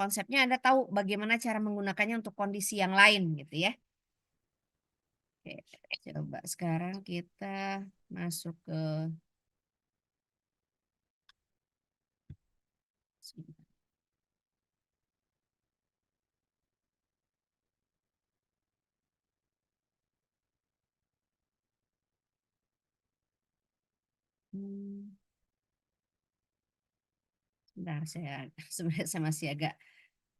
konsepnya Anda tahu bagaimana cara menggunakannya untuk kondisi yang lain gitu ya. Oke, coba sekarang kita masuk ke Hmm, Sebentar, sebenarnya saya masih agak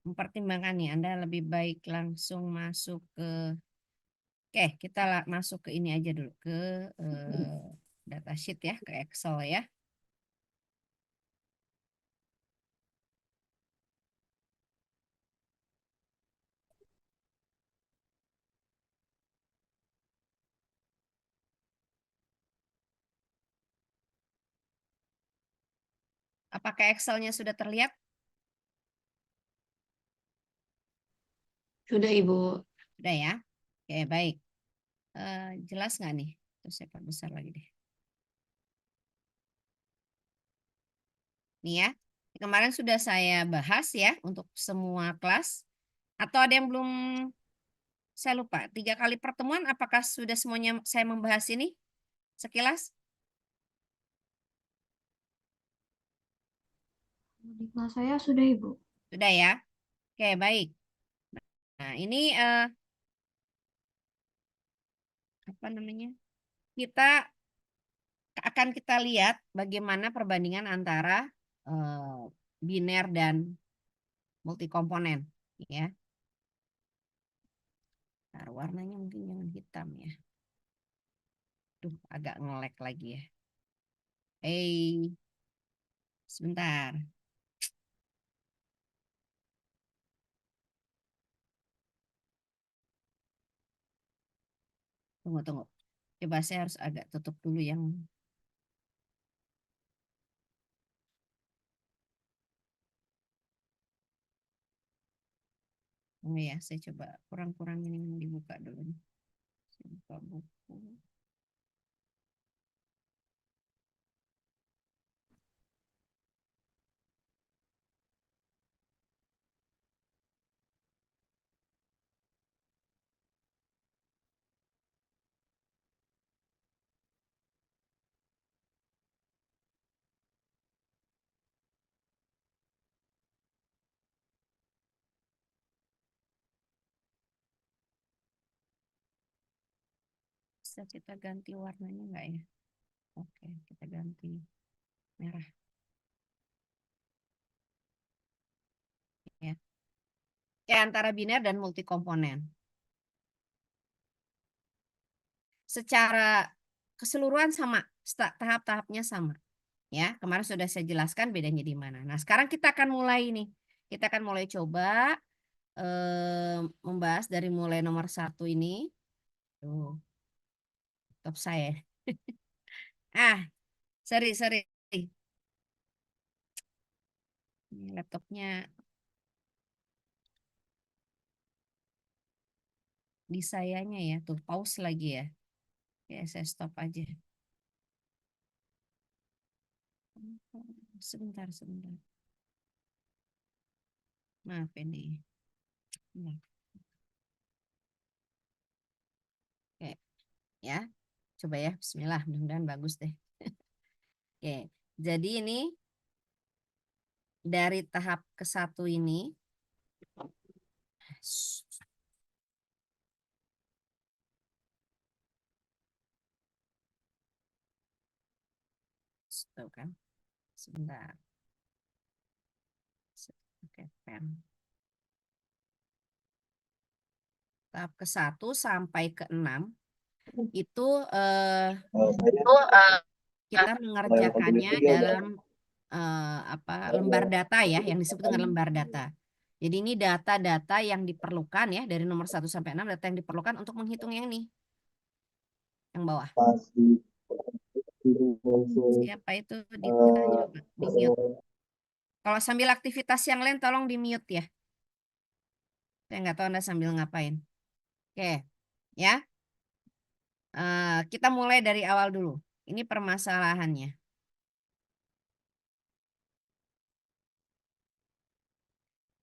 mempertimbangkan nih. Anda lebih baik langsung masuk ke, oke, kita masuk ke ini aja dulu ke datasheet ya, ke Excel ya. Apakah Excelnya sudah terlihat? Sudah, Ibu. Sudah ya. Oke, baik. Jelas nggak nih? Terus saya perbesar lagi deh. Nih ya. Kemarin sudah saya bahas ya untuk semua kelas. Atau ada yang belum, saya lupa. 3 kali pertemuan, apakah sudah semuanya saya membahas ini sekilas? Di kelas saya sudah, Ibu. Sudah ya. Oke, baik. Nah, ini apa namanya? Kita akan kita lihat bagaimana perbandingan antara biner dan multikomponen, ya. Nah, warnanya mungkin jangan hitam ya. Duh, agak ngelek lagi ya. Sebentar. Tunggu, tunggu. Coba saya harus agak tutup dulu yang. Oh ya, saya coba kurang-kurangin yang dibuka dulu nih. Saya buka buku. Bisa kita ganti warnanya enggak ya? Oke, kita ganti merah ya. Kayak antara biner dan multikomponen. Secara keseluruhan sama, tahap-tahapnya sama. Ya, kemarin sudah saya jelaskan bedanya di mana. Nah, sekarang kita akan mulai nih. Kita akan mulai coba membahas dari mulai nomor 1 ini. Tuh, laptop saya. Sorry, sorry. Ini laptopnya di sayanya ya. Tuh, pause lagi ya. Ya, saya stop aja. Sebentar, sebentar. Maaf ini. Nah, oke, ya. Coba ya, bismillah, mudah-mudahan bagus deh. Oke, jadi ini dari tahap ke 1 ini, tuh kan, sebentar. Oke, pen. Tahap ke 1 sampai ke 6 itu Itu kita mengerjakannya dalam lembar data ya, yang disebut dengan lembar data. Jadi ini data-data yang diperlukan ya, dari nomor 1 sampai 6, data yang diperlukan untuk menghitung yang ini, yang bawah. Siapa itu? Dita, coba di mute. Kalau sambil aktivitas yang lain tolong di mute ya. Saya nggak tahu Anda sambil ngapain. Oke, ya. Kita mulai dari awal dulu. Ini permasalahannya.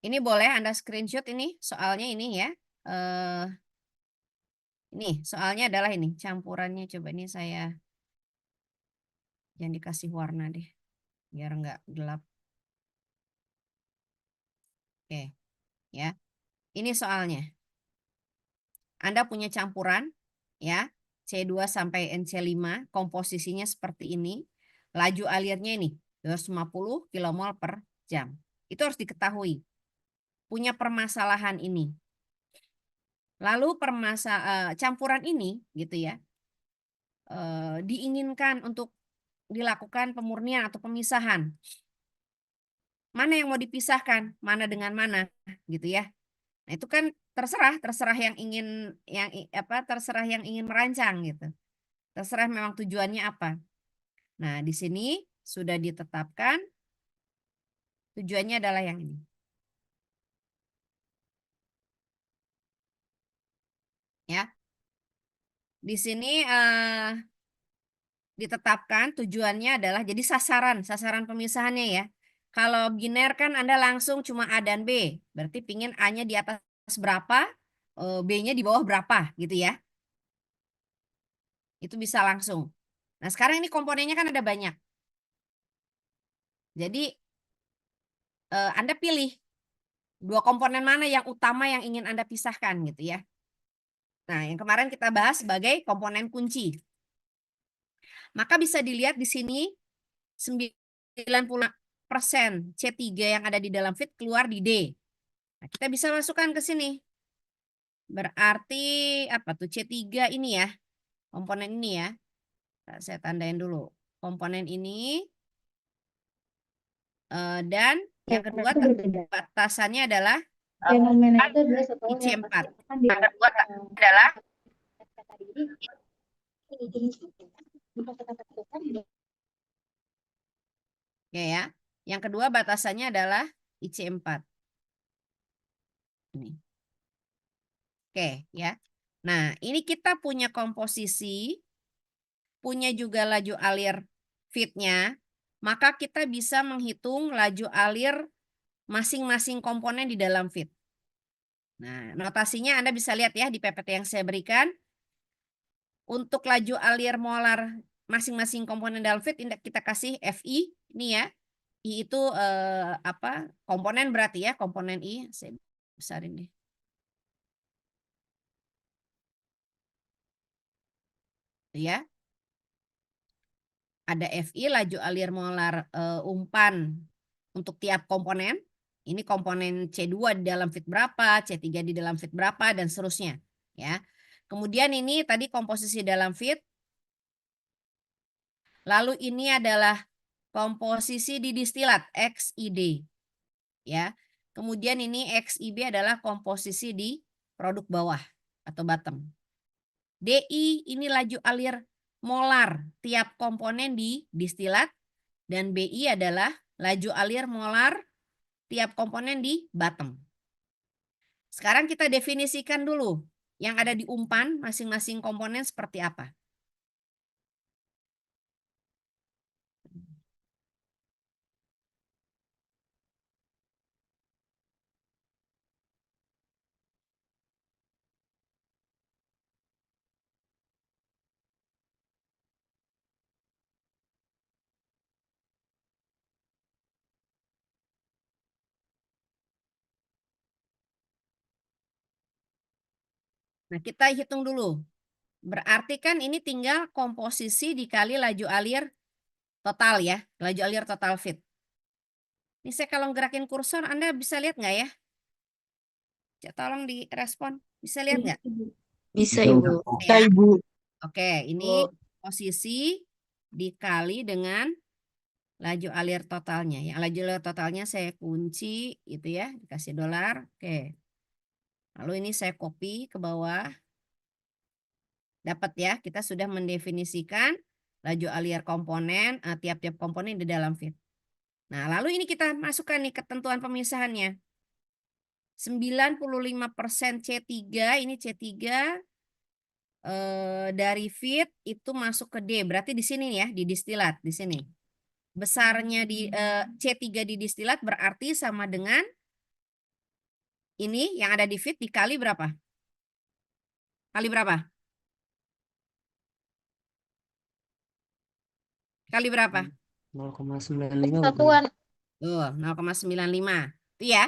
Ini boleh Anda screenshot ini soalnya ini ya. Ini soalnya adalah ini campurannya. Coba ini saya yang dikasih warna deh biar nggak gelap. Oke ya. Ini soalnya. Anda punya campuran ya C2 sampai NC5 komposisinya seperti ini. Laju alirnya ini 250 kmol per jam. Itu harus diketahui. Punya permasalahan ini. Lalu campuran ini gitu ya diinginkan untuk dilakukan pemurnian atau pemisahan. Mana yang mau dipisahkan, mana dengan mana gitu ya. Nah, itu kan terserah terserah yang ingin merancang gitu. Terserah memang tujuannya apa. Nah, di sini sudah ditetapkan tujuannya adalah yang ini. Ya. Di sini ditetapkan tujuannya adalah jadi sasaran pemisahannya ya. Kalau biner kan Anda langsung cuma A dan B, berarti pingin A-nya di atas berapa, B-nya di bawah berapa gitu ya. Itu bisa langsung. Nah, sekarang ini komponennya kan ada banyak. Jadi Anda pilih dua komponen mana yang utama yang ingin Anda pisahkan gitu ya. Nah, yang kemarin kita bahas sebagai komponen kunci. Maka bisa dilihat di sini 90% C3 yang ada di dalam fit keluar di D. Nah, kita bisa masukkan ke sini. Berarti apa tuh C3 ini ya. Komponen ini ya. Nah, saya tandain dulu. Komponen ini dan yang kedua batasannya adalah Fenomena itu adalah setelah yang IC4. kan di Adalah ya. Yang kedua batasannya adalah IC4. Ini. Oke, ya. Nah, ini kita punya komposisi, punya juga laju alir fitnya, maka kita bisa menghitung laju alir masing-masing komponen di dalam fit. Nah, notasinya Anda bisa lihat ya di PPT yang saya berikan. Untuk laju alir molar masing-masing komponen dalam fit, kita kasih FI, ini ya. I itu komponen berarti ya, komponen I, saya besarin deh. Ya. Ada FI, laju alir molar umpan untuk tiap komponen. Ini komponen C2 di dalam fit berapa, C3 di dalam fit berapa, dan seterusnya. Ya. Kemudian ini tadi komposisi dalam fit. Lalu ini adalah komposisi di distilat, XID. Ya. Kemudian ini XIB adalah komposisi di produk bawah atau bottom. DI ini laju alir molar tiap komponen di distilat, dan BI adalah laju alir molar tiap komponen di bottom. Sekarang kita definisikan dulu yang ada di umpan masing-masing komponen seperti apa. Nah, kita hitung dulu. Berarti kan ini tinggal komposisi dikali laju alir total ya, laju alir total fit. Ini saya kalau gerakin kursor, Anda bisa lihat nggak ya? Tolong direspon. Bisa lihat nggak? Bisa, Ibu. Bisa, Ibu. Oke, ini posisi dikali dengan laju alir totalnya. Yang laju alir totalnya saya kunci itu ya, dikasih dolar. Oke. Lalu ini saya copy ke bawah. Dapat ya, kita sudah mendefinisikan laju alir komponen, tiap-tiap komponen di dalam fit. Nah, lalu ini kita masukkan nih ketentuan pemisahannya. 95% C3, ini C3 dari fit itu masuk ke D. Berarti di sini ya, di distilat di sini. Besarnya di C3 di distilat berarti sama dengan ini yang ada di feed dikali berapa? Kali berapa? Kali berapa? 0,95 bukan? Satuan. Tuh, 0,95. Itu ya.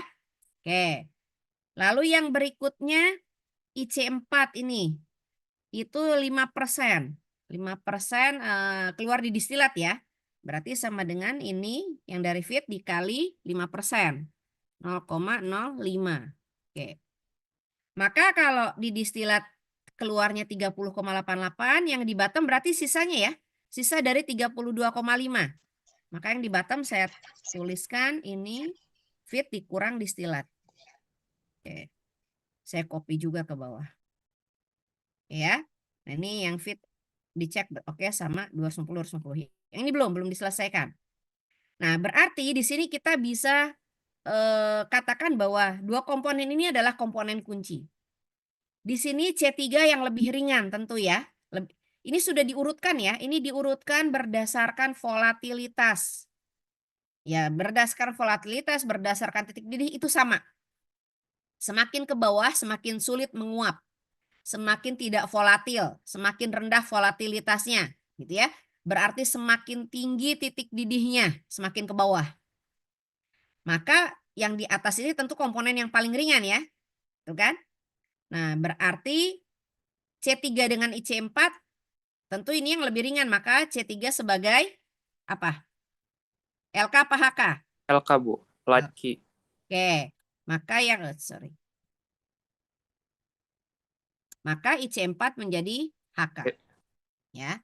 Oke. Lalu yang berikutnya IC4 ini. Itu 5%. 5% keluar di distilat ya. Berarti sama dengan ini yang dari feed dikali 5%. 0,05. Oke. Maka kalau di distilat keluarnya 30,88, yang di bottom berarti sisanya ya. Sisa dari 32,5. Maka yang di bottom saya tuliskan ini feed dikurang distilat. Oke. Saya copy juga ke bawah. Ya. Nah, ini yang feed dicek oke sama 250. Yang ini belum diselesaikan. Nah, berarti di sini kita bisa katakan bahwa dua komponen ini adalah komponen kunci. Di sini C3 yang lebih ringan tentu ya. Ini sudah diurutkan ya. Ini diurutkan berdasarkan volatilitas. Ya, berdasarkan volatilitas, berdasarkan titik didih itu sama. Semakin ke bawah semakin sulit menguap. Semakin tidak volatil, semakin rendah volatilitasnya, gitu ya. Berarti semakin tinggi titik didihnya, semakin ke bawah. Maka yang di atas ini tentu komponen yang paling ringan ya. Tuh kan? Nah, berarti C3 dengan IC4 tentu ini yang lebih ringan, maka C3 sebagai apa? LK apa HK? LK, Bu. Laki. Oke. Maka yang sorry. Maka IC4 menjadi HK. Ya.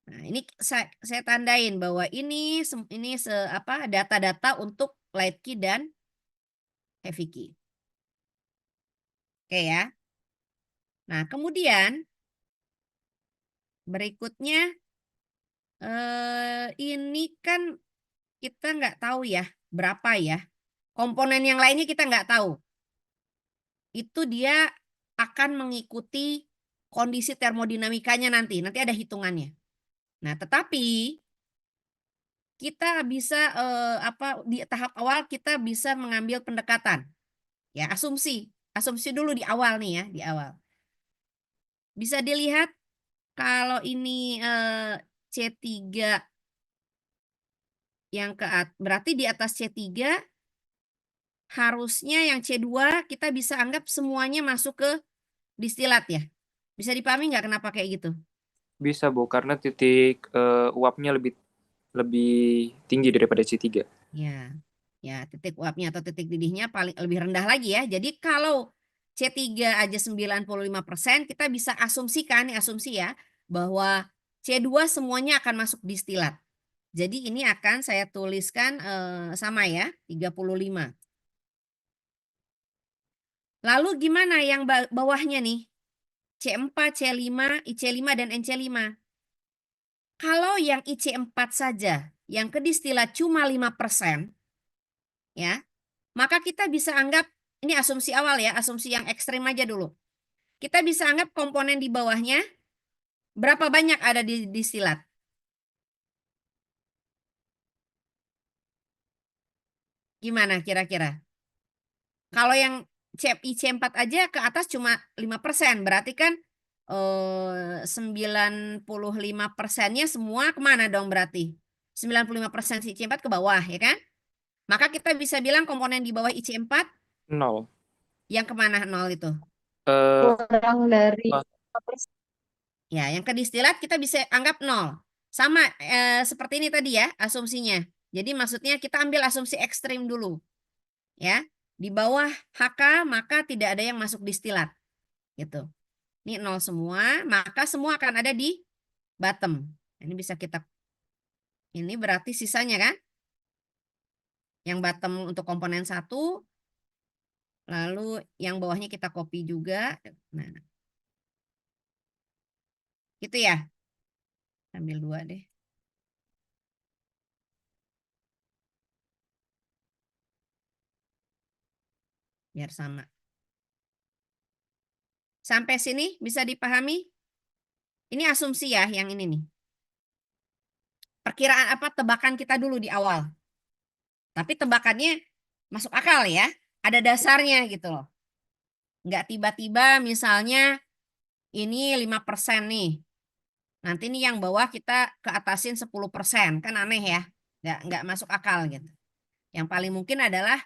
Nah, ini saya tandain bahwa ini data-data untuk light key dan heavy key. Oke ya. Nah, kemudian berikutnya ini kan kita nggak tahu ya berapa ya. Komponen yang lainnya kita nggak tahu. Itu dia akan mengikuti kondisi termodinamikanya nanti. Nanti ada hitungannya. Nah, tetapi kita bisa di tahap awal kita bisa mengambil pendekatan. Ya, asumsi dulu di awal nih ya, di awal. Bisa dilihat kalau ini C3 yang berarti di atas C3 harusnya yang C2 kita bisa anggap semuanya masuk ke distilat ya. Bisa dipahami nggak kenapa kayak gitu? Bisa, Bu, karena titik uapnya lebih tinggi daripada C3. Ya. Ya, titik uapnya atau titik didihnya paling lebih rendah lagi ya. Jadi kalau C3 aja 95%, kita bisa asumsikan, asumsi ya, bahwa C2 semuanya akan masuk distilat. Jadi ini akan saya tuliskan sama ya, 35. Lalu gimana yang bawahnya nih? C4, C5, IC5, dan NC5. Kalau yang IC4 saja, yang ke distilat cuma 5%, ya, maka kita bisa anggap, ini asumsi awal ya, asumsi yang ekstrim aja dulu. Kita bisa anggap komponen di bawahnya, berapa banyak ada di distilat? Gimana kira-kira? Kalau yang IC4 aja ke atas cuma 5%, berarti kan 95%-nya semua kemana dong berarti? 95% IC4 ke bawah, ya kan? Maka kita bisa bilang komponen di bawah IC4 0. yang kemana 0 itu? Kurang dari Ya, yang ke distilat kita bisa anggap 0. Sama seperti ini tadi ya asumsinya. Jadi maksudnya kita ambil asumsi ekstrim dulu. Ya, di bawah HK maka tidak ada yang masuk distilat. Gitu. Ini 0 semua, maka semua akan ada di bottom. Ini bisa kita, ini berarti sisanya kan? Yang bottom untuk komponen 1, lalu yang bawahnya kita copy juga. Nah, gitu ya. Ambil 2 deh. Biar sama. Sampai sini bisa dipahami? Ini asumsi ya yang ini nih. Perkiraan apa tebakan kita dulu di awal. Tapi tebakannya masuk akal ya. Ada dasarnya gitu loh. Nggak tiba-tiba misalnya ini 5% nih. Nanti nih yang bawah kita ke atasin 10%. Kan aneh ya. Nggak masuk akal gitu. Yang paling mungkin adalah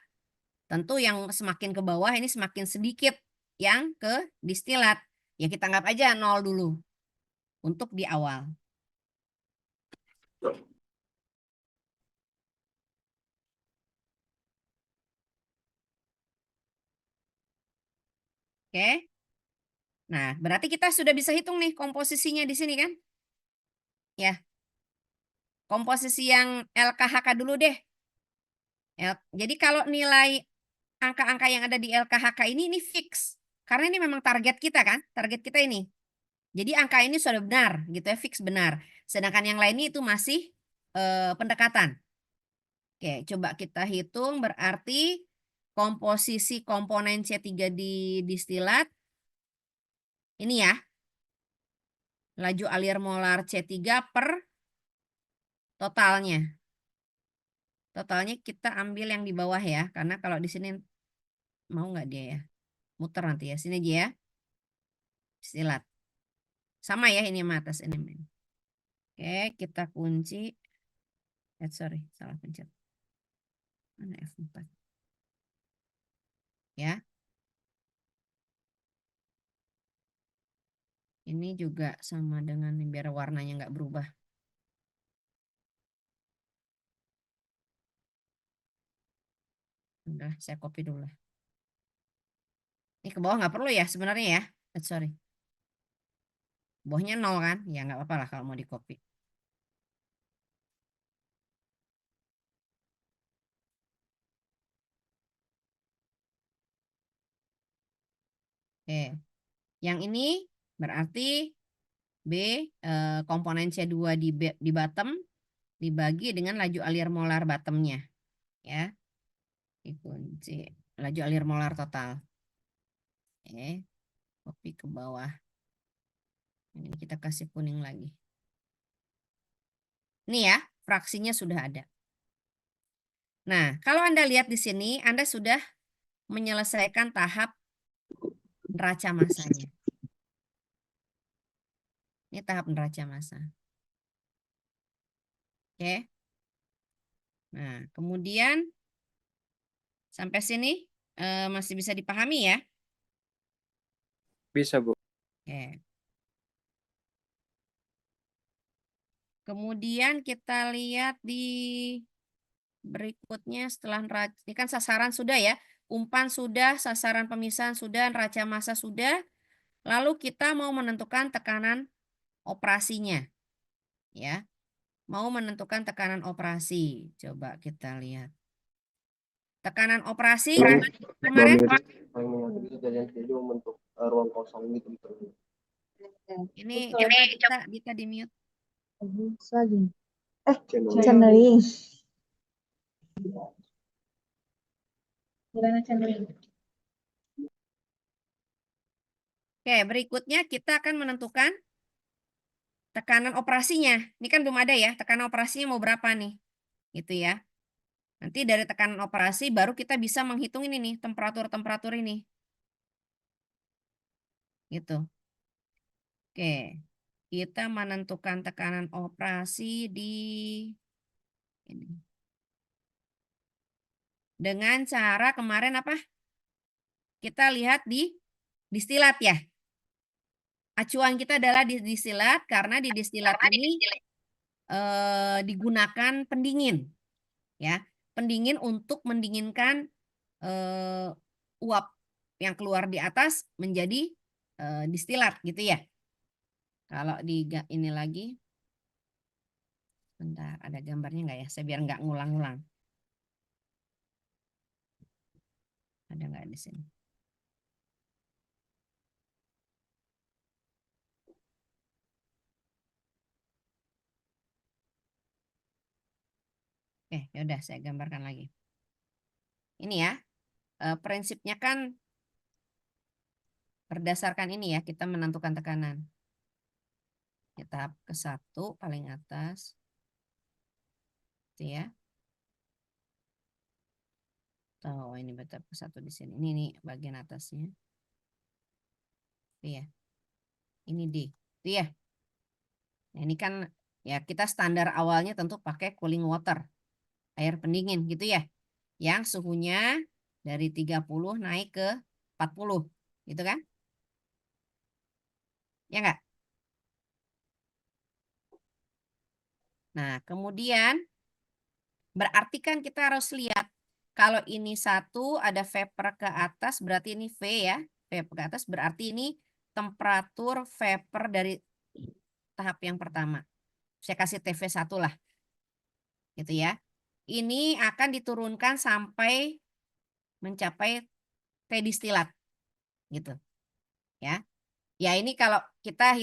tentu yang semakin ke bawah ini semakin sedikit yang ke distilat. Ya kita anggap aja 0 dulu untuk di awal. Oke. Nah, berarti kita sudah bisa hitung nih komposisinya di sini kan? Ya. Komposisi yang LKHK dulu deh. Jadi kalau nilai angka-angka yang ada di LKHK ini fix. Karena ini memang target kita kan? Target kita ini. Jadi angka ini sudah benar gitu ya, fix benar. Sedangkan yang lainnya itu masih pendekatan. Oke, coba kita hitung berarti komposisi komponen C3 di distilat ini ya. Laju alir molar C3 per totalnya. Totalnya kita ambil yang di bawah ya, karena kalau di sini mau nggak dia ya? Muter nanti ya, sini aja ya. Distilat. Sama ya ini sama atas ini. Oke, kita kunci. Sorry, salah pencet. Mana F4? Ya. Ini juga sama dengan biar warnanya nggak berubah. Udah, saya copy dulu lah. Ini ke bawah nggak perlu ya sebenarnya ya. Sorry. Bawahnya 0 kan? Ya nggak apa-apa lah kalau mau di copy. Oke. Yang ini berarti B komponen C2 di bottom dibagi dengan laju alir molar bottomnya. Ya. Dikunci. Laju alir molar total. Oke. Copy ke bawah. Ini kita kasih kuning lagi. Ini ya, fraksinya sudah ada. Nah, kalau Anda lihat di sini, Anda sudah menyelesaikan tahap neraca massanya. Ini tahap neraca massa. Oke. Nah, kemudian sampai sini masih bisa dipahami ya? Bisa, Bu. Oke. Kemudian kita lihat di berikutnya setelah neraca, ini kan sasaran sudah ya, umpan sudah, sasaran pemisahan sudah, neraca massa sudah. Lalu kita mau menentukan tekanan operasinya. Ya. Mau menentukan tekanan operasi. Coba kita lihat. Tekanan operasi kemarin ruang kosong gitu. ini coba kita di mute. Lagi. Channeling. Gimana channeling? Oke, berikutnya kita akan menentukan tekanan operasinya. Ini kan belum ada ya, tekanan operasinya mau berapa nih? Gitu ya. Nanti dari tekanan operasi baru kita bisa menghitung ini nih, temperatur-temperatur ini. Gitu. Oke. Kita menentukan tekanan operasi di ini. Dengan cara kemarin apa? Kita lihat di distilat ya. Acuan kita adalah di distilat karena di distilat ini digunakan pendingin. Ya, pendingin untuk mendinginkan uap yang keluar di atas menjadi distilat gitu ya. Kalau di ini lagi, bentar ada gambarnya nggak ya? Saya biar nggak ngulang-ngulang. Ada nggak di sini? Oke, yaudah saya gambarkan lagi. Ini ya, prinsipnya kan berdasarkan ini ya, kita menentukan tekanan. Ya, tahap ke-1 paling atas. Itu ya. Oh, ini tahap ke-1 di sini. Ini bagian atasnya. Itu ya. Ini D. Itu ya. Nah, ini kan ya kita standar awalnya tentu pakai cooling water. Air pendingin gitu ya. Yang suhunya dari 30 naik ke 40. Gitu kan? Ya enggak? Nah, kemudian berarti kan kita harus lihat kalau ini 1 ada vapor ke atas berarti ini V ya. Vapor ke atas berarti ini temperatur vapor dari tahap yang pertama. Saya kasih TV1 lah. Gitu ya. Ini akan diturunkan sampai mencapai T distilat. Gitu. Ya. Ya ini kalau kita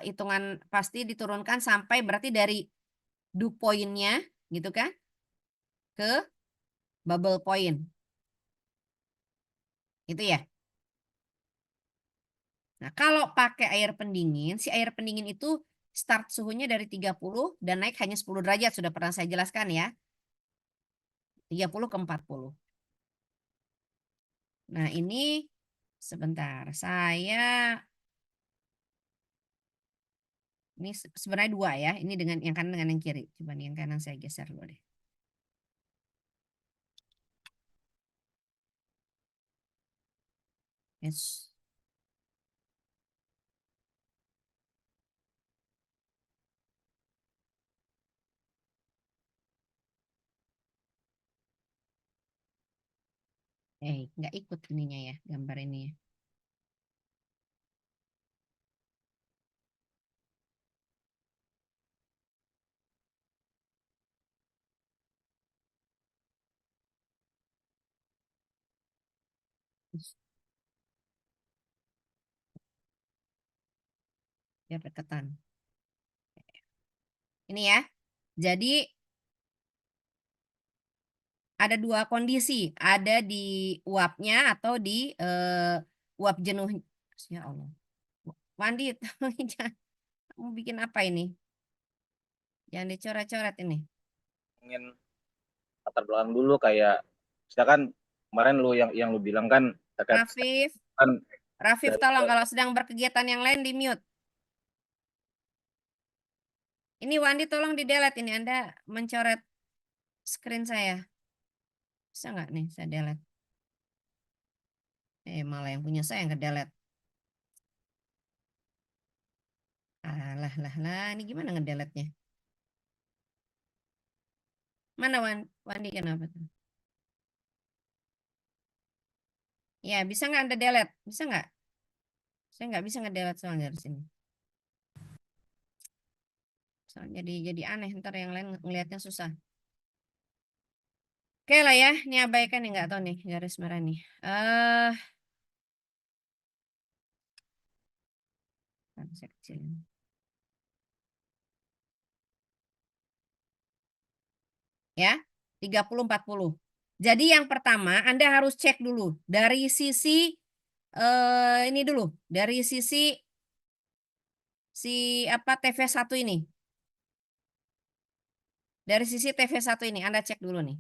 hitungan pasti diturunkan sampai berarti dari dew point-nya gitu kan ke bubble point. Gitu ya. Nah, kalau pakai air pendingin, si air pendingin itu start suhunya dari 30 dan naik hanya 10 derajat. Sudah pernah saya jelaskan ya. 30 ke 40. Nah, ini sebentar. Ini sebenarnya 2 ya. Ini dengan yang kanan dengan yang kiri. Coba nih yang kanan saya geser dulu deh. Yes. Nggak ikut ininya ya, gambar ini ya. Biar deketan. Ini ya. Jadi ada 2 kondisi. Ada di uapnya atau di uap jenuh. Ya Allah. Wandi, kamu bikin apa ini? Jangan dicoret-coret ini. Ingin latar belakang dulu kayak misalkan kemarin yang lu bilang kan terkait Rafif, kan Rafif dari tolong kalau sedang berkegiatan yang lain di mute. Ini Wandi tolong di delete ini. Anda mencoret screen saya. Bisa nggak nih saya delete? Malah yang punya saya yang ke delete. Lah. Ini gimana ngedelete-nya? Mana Wandi kenapa tuh? Ya, bisa nggak Anda delete? Bisa nggak? Saya nggak bisa ngedelete soalnya dari sini. Soalnya jadi aneh, ntar yang lain ngelihatnya susah. Oke lah ya, ini abaikan nih nggak tahu nih garis merah nih. Saya kecilin. Ya, 30-40. Jadi yang pertama Anda harus cek dulu dari sisi ini dulu, dari sisi apa TV1 ini. Dari sisi TV1 ini Anda cek dulu nih.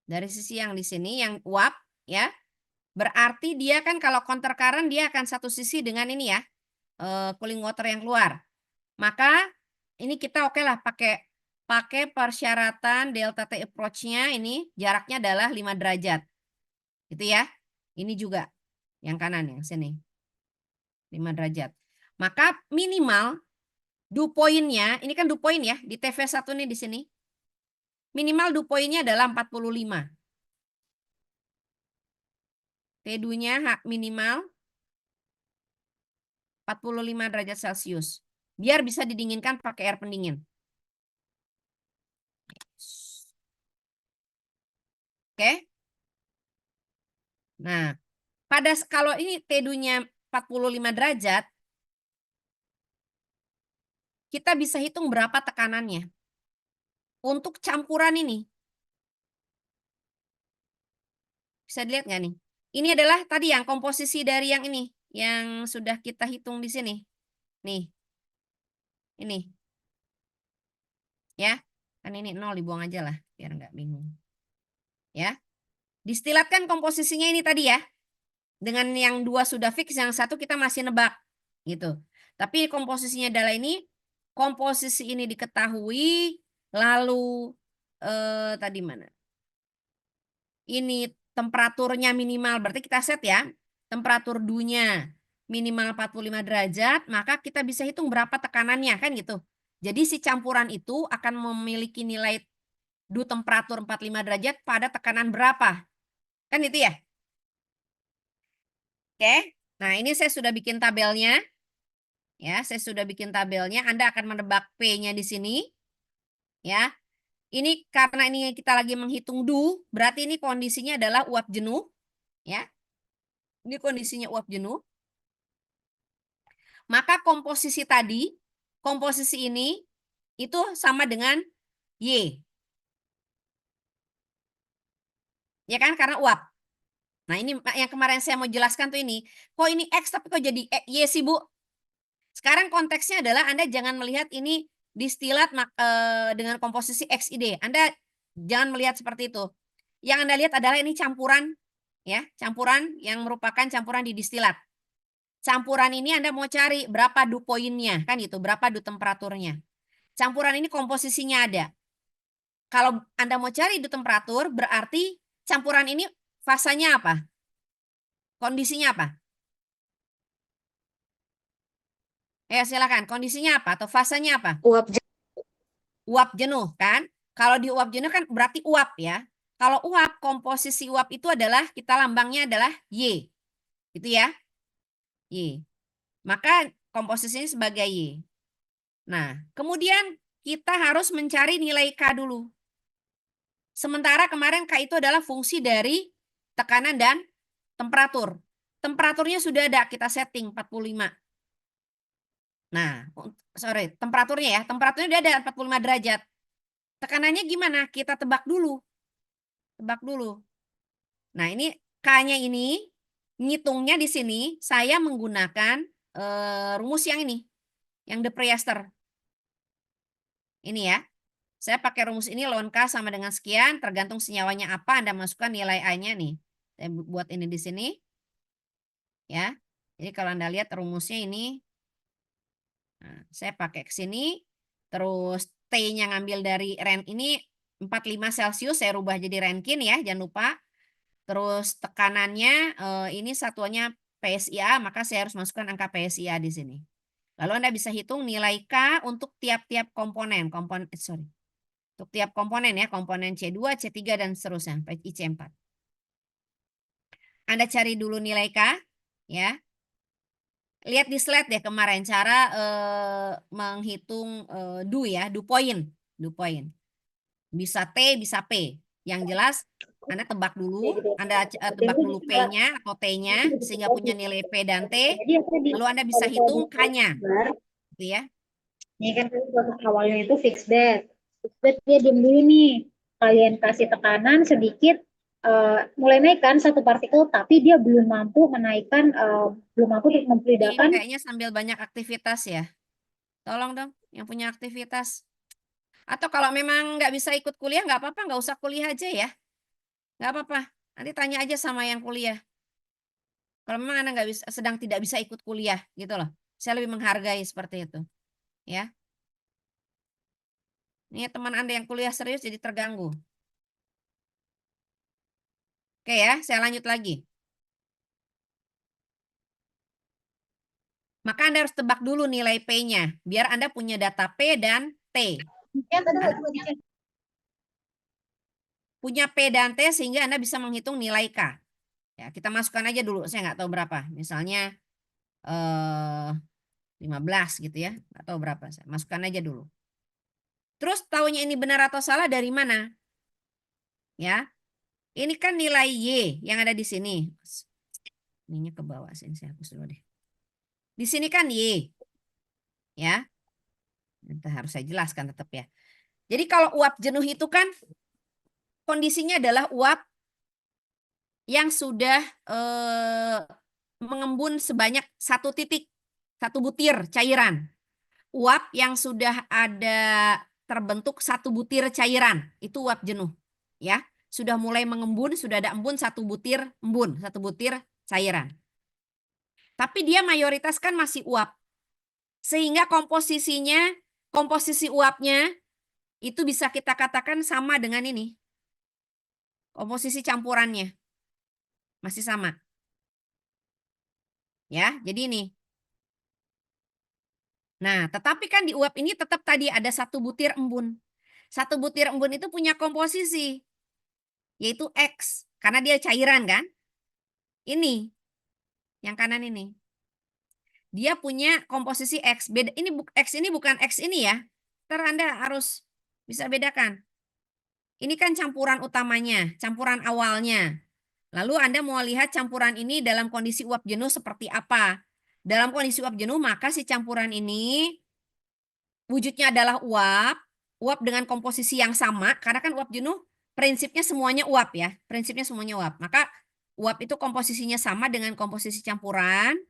Dari sisi yang di sini yang uap ya. Berarti dia kan kalau counter current dia akan satu sisi dengan ini ya. Cooling water yang keluar. Maka ini kita oke lah pakai persyaratan delta T approach-nya ini jaraknya adalah 5 derajat. Gitu ya. Ini juga yang kanan yang sini. 5 derajat. Maka minimal dew point-nya, ini kan dew point ya di TV1 nih di sini. Minimal dew point-nya adalah 45. T2-nya minimal 45 derajat Celcius. Biar bisa didinginkan pakai air pendingin. Oke. Nah, kalau ini T2-nya 45 derajat, kita bisa hitung berapa tekanannya. Untuk campuran ini. Bisa dilihat nggak nih? Ini adalah tadi yang komposisi dari yang ini. Yang sudah kita hitung di sini. Nih. Ini. Ya. Kan ini 0 dibuang aja lah. Biar nggak bingung. Ya. Distilatkan komposisinya ini tadi ya. dengan yang 2 sudah fix, yang 1 kita masih nebak gitu. Tapi komposisinya adalah ini, komposisi ini diketahui, lalu tadi mana? Ini temperaturnya minimal, berarti kita set ya, temperatur dunya minimal 45 derajat, maka kita bisa hitung berapa tekanannya kan gitu. Jadi si campuran itu akan memiliki nilai du temperatur 45 derajat pada tekanan berapa. Kan itu ya? Oke. Nah, ini saya sudah bikin tabelnya. Ya, saya sudah bikin tabelnya. Anda akan menebak P-nya di sini. Ya. Ini karena ini kita lagi menghitung du, berarti ini kondisinya adalah uap jenuh, ya. Ini kondisinya uap jenuh. Maka komposisi tadi, komposisi ini itu sama dengan Y. Ya kan, karena uap. Nah, ini yang kemarin saya mau jelaskan tuh ini. Kok ini X tapi kok jadi Y sih, Bu? Sekarang konteksnya adalah Anda jangan melihat ini distilat dengan komposisi XID. Anda jangan melihat seperti itu. Yang Anda lihat adalah ini campuran, ya, campuran yang merupakan campuran di distilat. Campuran ini Anda mau cari berapa dew point-nya, kan gitu, berapa dew temperaturnya. Campuran ini komposisinya ada. Kalau Anda mau cari dew temperatur, berarti campuran ini fasanya apa? Kondisinya apa? Ya, silakan. Kondisinya apa atau fasanya apa? Uap jenuh kan? Kalau di uap jenuh kan berarti uap ya. Kalau uap, komposisi uap itu adalah, kita lambangnya adalah Y. Gitu ya. Y. Maka komposisinya sebagai Y. Nah, kemudian kita harus mencari nilai K dulu. Sementara kemarin K itu adalah fungsi dari tekanan dan temperatur. Temperaturnya sudah ada, kita setting 45. Nah, sorry, temperaturnya ya. Temperaturnya udah ada 45 derajat. Tekanannya gimana? Kita tebak dulu. Tebak dulu. Nah, ini K-nya ini, ngitungnya di sini, saya menggunakan rumus yang ini. Yang De Priester. Ini ya. Saya pakai rumus ini, ln K sama dengan sekian, tergantung senyawanya apa, Anda masukkan nilai A-nya nih. Saya buat ini di sini. Ya. Jadi kalau Anda lihat rumusnya ini, nah, saya pakai ke sini, terus T-nya ngambil dari ini 45 Celcius, saya rubah jadi Rankine ya, jangan lupa. Terus tekanannya ini satuannya PSIA, maka saya harus masukkan angka PSIA di sini. Lalu Anda bisa hitung nilai K untuk tiap-tiap komponen, untuk tiap komponen ya, komponen C2, C3 dan seterusnya sampai IC4. Anda cari dulu nilai K ya. Lihat di slide deh kemarin cara menghitung dew ya, dew point. Bisa T, bisa P. Yang jelas Anda tebak dulu, Anda tebak dulu P-nya atau T-nya sehingga punya nilai P dan T. Lalu Anda bisa hitung K-nya. Gitu ya. Ini kan proses awalnya itu fixed bed. Fixed bed dia diam dulu nih. Kalian kasih tekanan sedikit, mulai naikkan satu partikel, tapi dia belum mampu menaikkan, belum mampu untuk membedakan. Kayaknya sambil banyak aktivitas ya. Tolong dong yang punya aktivitas. Atau kalau memang nggak bisa ikut kuliah, nggak apa-apa, nggak usah kuliah aja ya. Nggak apa-apa, nanti tanya aja sama yang kuliah. Kalau memang Anda sedang tidak bisa ikut kuliah, gitu loh. Saya lebih menghargai seperti itu. Ya. Ini teman Anda yang kuliah serius jadi terganggu. Oke ya, saya lanjut lagi. Maka Anda harus tebak dulu nilai P-nya, biar Anda punya data P dan T. Punya P dan T sehingga Anda bisa menghitung nilai K. Ya, kita masukkan aja dulu, saya nggak tahu berapa. Misalnya 15 gitu ya, nggak tahu berapa. Saya masukkan aja dulu. Terus tahunya ini benar atau salah dari mana? Ya, ini kan nilai Y yang ada di sini. Ininya ke bawah sini, saya hapus dulu deh. Di sini kan Y. Ya. Nanti harus saya jelaskan tetap ya. Jadi kalau uap jenuh itu kan kondisinya adalah uap yang sudah mengembun sebanyak satu butir cairan. Uap yang sudah ada terbentuk satu butir cairan, itu uap jenuh. Ya, sudah mulai mengembun, sudah ada embun satu butir cairan. Tapi dia mayoritas kan masih uap. Sehingga komposisi uapnya itu bisa kita katakan sama dengan ini. Komposisi campurannya masih sama. Ya, jadi ini. Nah, tetapi kan di uap ini tetap tadi ada 1 butir embun. 1 butir embun itu punya komposisi, yaitu X. Karena dia cairan kan. Ini, yang kanan ini. Dia punya komposisi X. Beda, ini X ini bukan X ini ya. Ntar Anda harus bisa bedakan. Ini kan campuran utamanya, campuran awalnya. Lalu Anda mau lihat campuran ini dalam kondisi uap jenuh seperti apa. Dalam kondisi uap jenuh, maka si campuran ini wujudnya adalah uap. Uap dengan komposisi yang sama, karena kan uap jenuh prinsipnya semuanya uap ya. Prinsipnya semuanya uap. Maka uap itu komposisinya sama dengan komposisi campuran.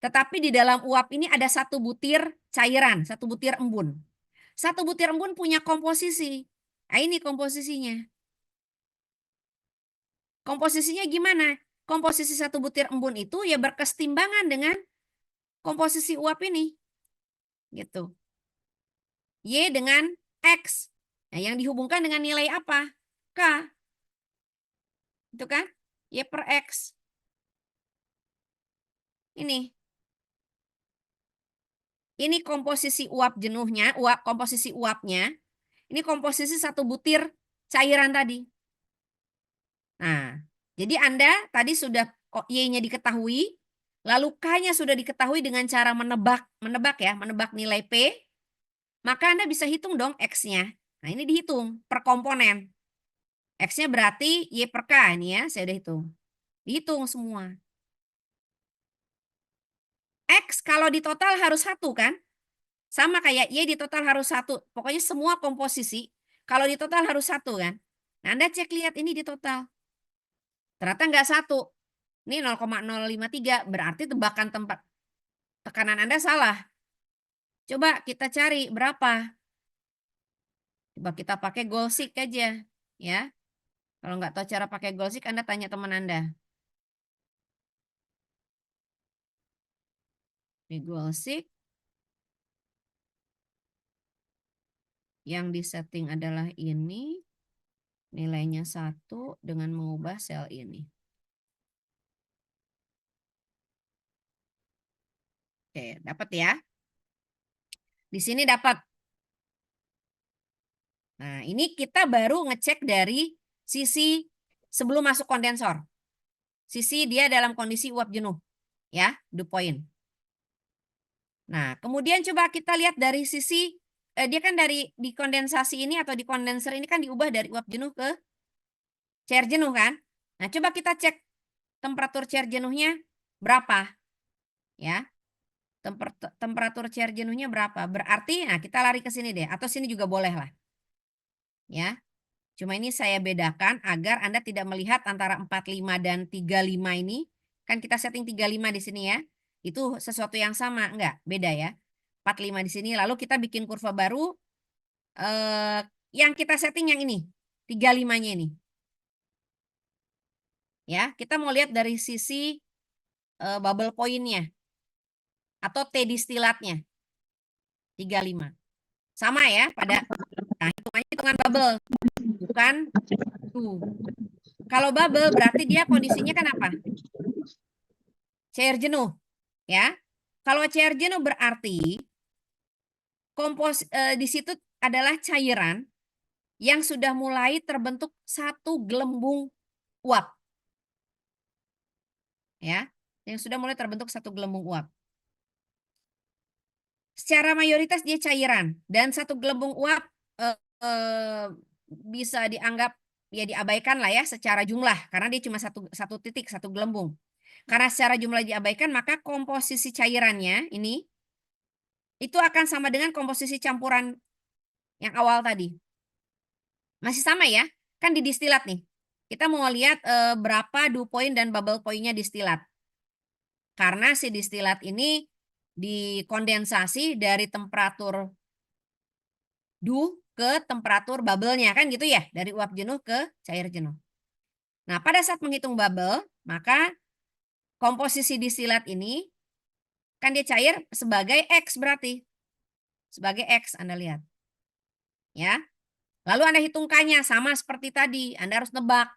Tetapi di dalam uap ini ada 1 butir cairan, 1 butir embun. 1 butir embun punya komposisi. Nah, ini komposisinya. Komposisinya gimana? Komposisi 1 butir embun itu ya berkesetimbangan dengan komposisi uap ini. Gitu. Y dengan X. Nah, yang dihubungkan dengan nilai apa? K. Itu kan? Y per X. Ini. Ini komposisi uap jenuhnya, komposisi uapnya. Ini komposisi 1 butir cairan tadi. Nah, jadi Anda tadi sudah Y-nya diketahui, lalu K-nya sudah diketahui dengan cara menebak nilai P, maka Anda bisa hitung dong X-nya. Nah, ini dihitung per komponen. X-nya berarti Y per K ini ya, saya udah hitung. Dihitung semua. X kalau di total harus 1 kan? Sama kayak Y di total harus 1. Pokoknya semua komposisi kalau di total harus 1 kan? Nah, Anda cek lihat ini di total. Ternyata nggak 1. Ini 0,053 berarti tebakan tempat tekanan Anda salah. Coba kita cari berapa. Coba kita pakai Golsik aja ya. Kalau nggak tahu cara pakai Golsik, Anda tanya teman Anda. Di Golsik yang disetting adalah ini. Nilainya 1 dengan mengubah sel ini. Oke, dapat ya. Di sini dapat. Nah, ini kita baru ngecek dari sisi sebelum masuk kondensor. Sisi dia dalam kondisi uap jenuh. Ya, dew point. Nah, kemudian coba kita lihat dari sisi, dia kan di kondensasi ini atau di kondenser ini kan diubah dari uap jenuh ke cair jenuh kan. Nah, coba kita cek temperatur cair jenuhnya berapa. Ya. Temperatur cair jenuhnya berapa? Berarti, nah kita lari ke sini deh. Atau sini juga boleh lah. Ya. Cuma ini saya bedakan agar Anda tidak melihat antara 45 dan 35 ini. Kan kita setting 35 di sini ya. Itu sesuatu yang sama. Enggak, beda ya. 45 di sini. Lalu kita bikin kurva baru. Yang kita setting yang ini. 35-nya ini. Ya, kita mau lihat dari sisi bubble point-nya. Atau T distilatnya. 35. Sama ya pada, nah hitungan bubble. Bukan tuh. Kalau bubble berarti dia kondisinya kan apa? Cair jenuh. Ya. Kalau cair jenuh berarti di situ adalah cairan yang sudah mulai terbentuk 1 gelembung uap. Ya. Yang sudah mulai terbentuk 1 gelembung uap. Secara mayoritas dia cairan dan 1 gelembung uap bisa dianggap ya diabaikan lah ya secara jumlah karena dia cuma satu titik 1 gelembung. Karena secara jumlah diabaikan maka komposisi cairannya ini itu akan sama dengan komposisi campuran yang awal tadi. Masih sama ya, kan di distilat nih. Kita mau lihat berapa dew point dan bubble point-nya distilat. Karena si distilat ini dikondensasi dari temperatur dew ke temperatur bubble-nya kan gitu ya, dari uap jenuh ke cair jenuh. Nah, pada saat menghitung bubble, maka komposisi disilat ini kan dia cair sebagai X berarti. Sebagai X Anda lihat. Ya. Lalu Anda hitung K-nya sama seperti tadi. Anda harus nebak.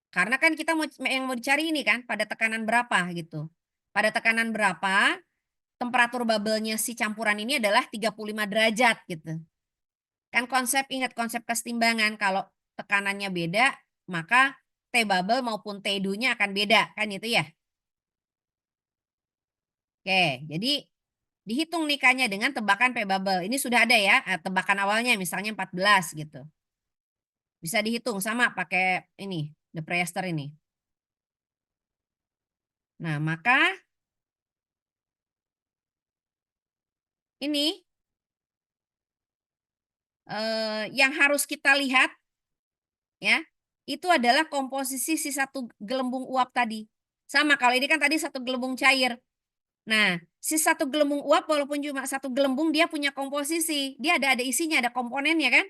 Karena kan kita yang mau dicari ini kan pada tekanan berapa gitu. Pada tekanan berapa temperatur bubble-nya si campuran ini adalah 35 derajat gitu. Kan ingat konsep kesetimbangan, kalau tekanannya beda, maka T bubble maupun T du-nya akan beda, kan itu ya. Oke, jadi dihitung nikahnya dengan tebakan P bubble. Ini sudah ada ya, tebakan awalnya misalnya 14 gitu. Bisa dihitung sama pakai ini, the Priester ini. Nah, maka ini yang harus kita lihat ya, itu adalah komposisi si satu gelembung uap tadi. Sama kalau ini kan tadi satu gelembung cair. Nah, si satu gelembung uap walaupun cuma satu gelembung dia punya komposisi. Dia ada isinya, ada komponennya kan?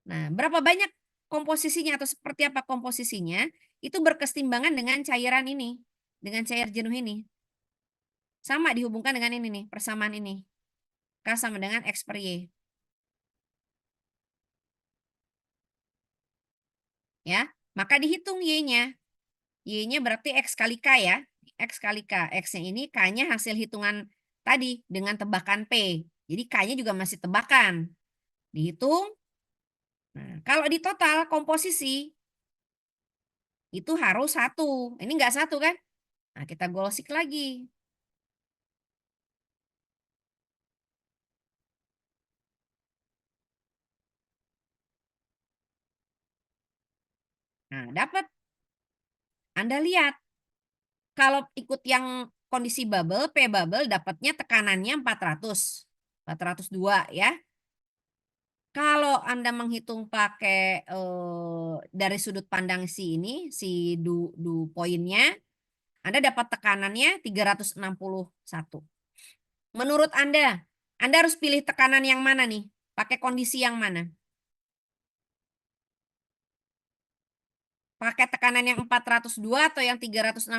Nah, berapa banyak komposisinya atau seperti apa komposisinya itu berkesetimbangan dengan cairan ini, dengan cair jenuh ini. Sama dihubungkan dengan ini nih, persamaan ini. K sama dengan X per Y. Ya, maka dihitung Y-nya. Y-nya berarti X kali K ya. X kali K. X-nya ini K-nya hasil hitungan tadi dengan tebakan P. Jadi K-nya juga masih tebakan. Dihitung. Nah, kalau di total komposisi itu harus 1. Ini enggak 1 kan? Nah, kita golsik lagi. Nah, dapat. Anda lihat. Kalau ikut yang kondisi bubble, P bubble dapatnya tekanannya 400. 402 ya. Kalau Anda menghitung pakai dari sudut pandang si ini, si du poinnya, Anda dapat tekanannya 361. Menurut Anda harus pilih tekanan yang mana nih? Pakai kondisi yang mana? Pakai tekanan yang 402 atau yang 360?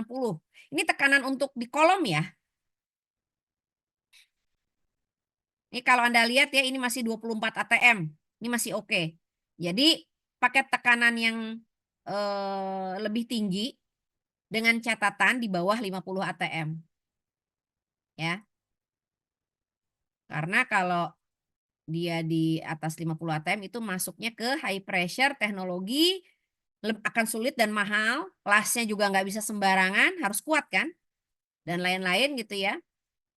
Ini tekanan untuk di kolom ya. Ini kalau Anda lihat ya, ini masih 24 atm. Ini masih oke. Jadi pakai tekanan yang lebih tinggi dengan catatan di bawah 50 atm. Ya. Karena kalau dia di atas 50 atm itu masuknya ke high pressure teknologi akan sulit dan mahal. Kelasnya juga nggak bisa sembarangan, harus kuat kan? Dan lain-lain gitu ya.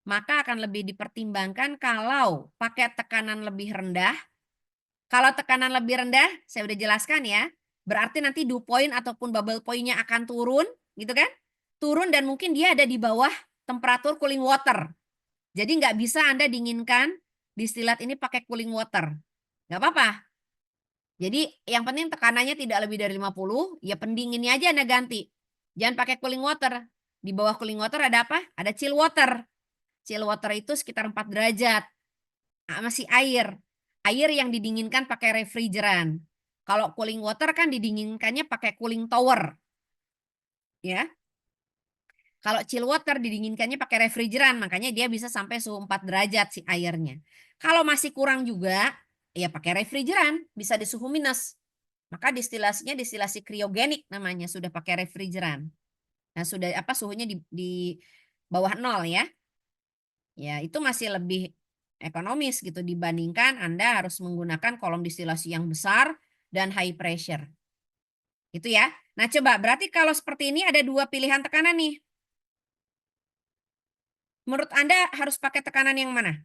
Maka akan lebih dipertimbangkan kalau pakai tekanan lebih rendah. Kalau tekanan lebih rendah, saya udah jelaskan ya, berarti nanti dew point ataupun bubble point-nya akan turun, gitu kan? Turun dan mungkin dia ada di bawah temperatur cooling water. Jadi nggak bisa Anda dinginkan distilat ini pakai cooling water. Nggak apa-apa. Jadi yang penting tekanannya tidak lebih dari 50, ya pendinginnya aja Anda ganti. Jangan pakai cooling water. Di bawah cooling water ada apa? Ada chill water. Chill water itu sekitar 4 derajat. Masih air. Air yang didinginkan pakai refrigeran. Kalau cooling water kan didinginkannya pakai cooling tower. Ya. Kalau chill water didinginkannya pakai refrigeran, makanya dia bisa sampai suhu 4 derajat si airnya. Kalau masih kurang juga, ya pakai refrigeran, bisa di suhu minus. Maka distilasinya distilasi kriogenik namanya, sudah pakai refrigeran. Nah, sudah apa suhunya di bawah 0 ya. Ya, itu masih lebih ekonomis gitu dibandingkan Anda harus menggunakan kolom distilasi yang besar dan high pressure. Itu ya. Nah, coba berarti kalau seperti ini ada 2 pilihan tekanan nih. Menurut Anda harus pakai tekanan yang mana?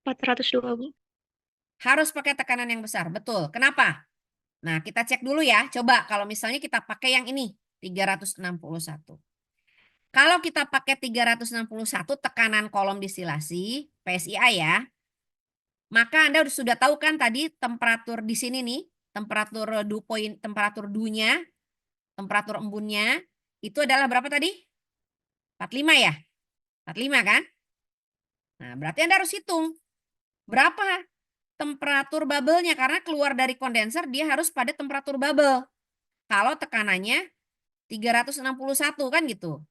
402, Bu. Harus pakai tekanan yang besar, betul. Kenapa? Nah, kita cek dulu ya. Coba kalau misalnya kita pakai yang ini, 361. Kalau kita pakai 361 tekanan kolom distilasi, PSIA ya, maka Anda sudah tahu kan tadi temperatur di sini nih, temperatur dew point, temperatur dew-nya, temperatur embunnya, itu adalah berapa tadi? 45 ya? 45 kan? Nah, berarti Anda harus hitung berapa temperatur bubble-nya, karena keluar dari kondenser dia harus pada temperatur bubble. Kalau tekanannya 361 kan gitu.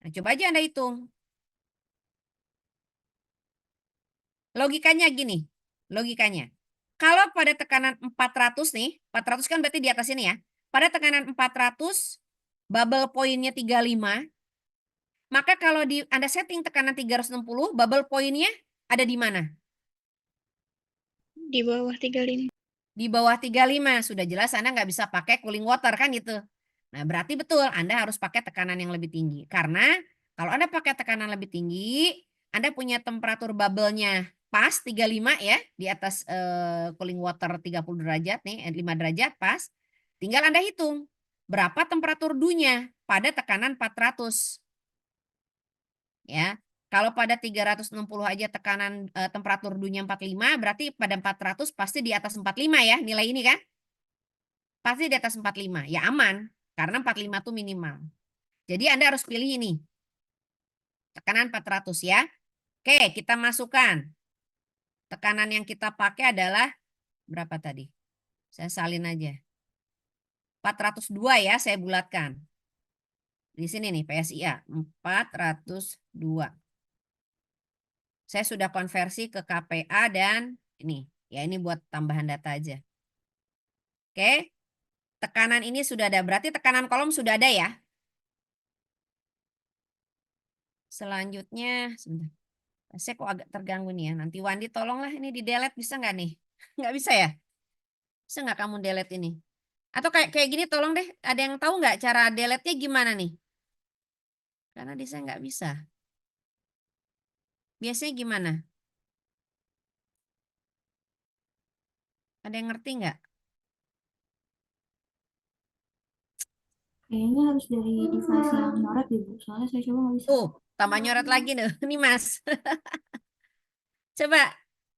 Nah, coba aja Anda hitung. Logikanya gini. Logikanya. Kalau pada tekanan 400 nih, 400 kan berarti di atas ini ya. Pada tekanan 400, bubble poinnya 35, maka kalau Anda setting tekanan 360, bubble poinnya ada di mana? Di bawah 35. Di bawah 35. Sudah jelas Anda nggak bisa pakai cooling water kan gitu. Nah, berarti betul Anda harus pakai tekanan yang lebih tinggi. Karena kalau Anda pakai tekanan lebih tinggi, Anda punya temperatur bubble-nya pas 35 ya, di atas cooling water 30 derajat nih, 5 derajat pas. Tinggal Anda hitung berapa temperatur dunya pada tekanan 400. Ya. Kalau pada 360 aja tekanan temperatur dunia 45, berarti pada 400 pasti di atas 45 ya nilai ini kan? Pasti di atas 45. Ya aman, karena 45 itu minimal. Jadi Anda harus pilih ini. Tekanan 400 ya. Oke, kita masukkan. Tekanan yang kita pakai adalah berapa tadi? Saya salin aja. 402 ya, saya bulatkan. Di sini nih PSIA, 402. Saya sudah konversi ke KPA dan ini. Ya ini buat tambahan data aja. Oke. Tekanan ini sudah ada. Berarti tekanan kolom sudah ada ya. Selanjutnya, sebentar. Saya kok agak terganggu nih ya. Nanti Wandi tolonglah ini di delete bisa nggak nih? Nggak bisa ya? Bisa nggak kamu delete ini? Atau kayak gini tolong deh. Ada yang tahu nggak cara delete-nya gimana nih? Karena di saya nggak bisa. Biasanya gimana? Ada yang ngerti nggak? Kayaknya harus dari device yang nyoret deh, Bu. Soalnya saya coba nggak bisa. Tuh, tambah nyoret lagi nih. Nih Mas. Coba.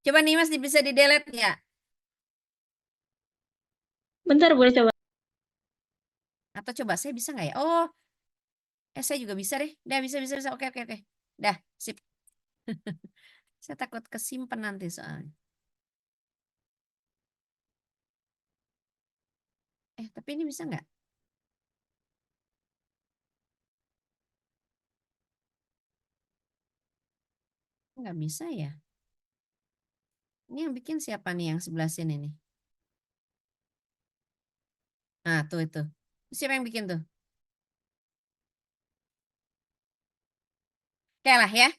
Coba nih Mas bisa di delete nggak? Bentar, boleh coba. Atau coba saya bisa nggak ya? Oh, saya juga bisa deh. Dah bisa bisa bisa. Oke oke oke. Dah, sip. Saya takut kesimpan nanti soalnya. Tapi ini bisa nggak? Nggak bisa ya. Ini yang bikin siapa nih yang sebelah sini nih? Nah, tuh itu. Siapa yang bikin tuh? Oke lah ya.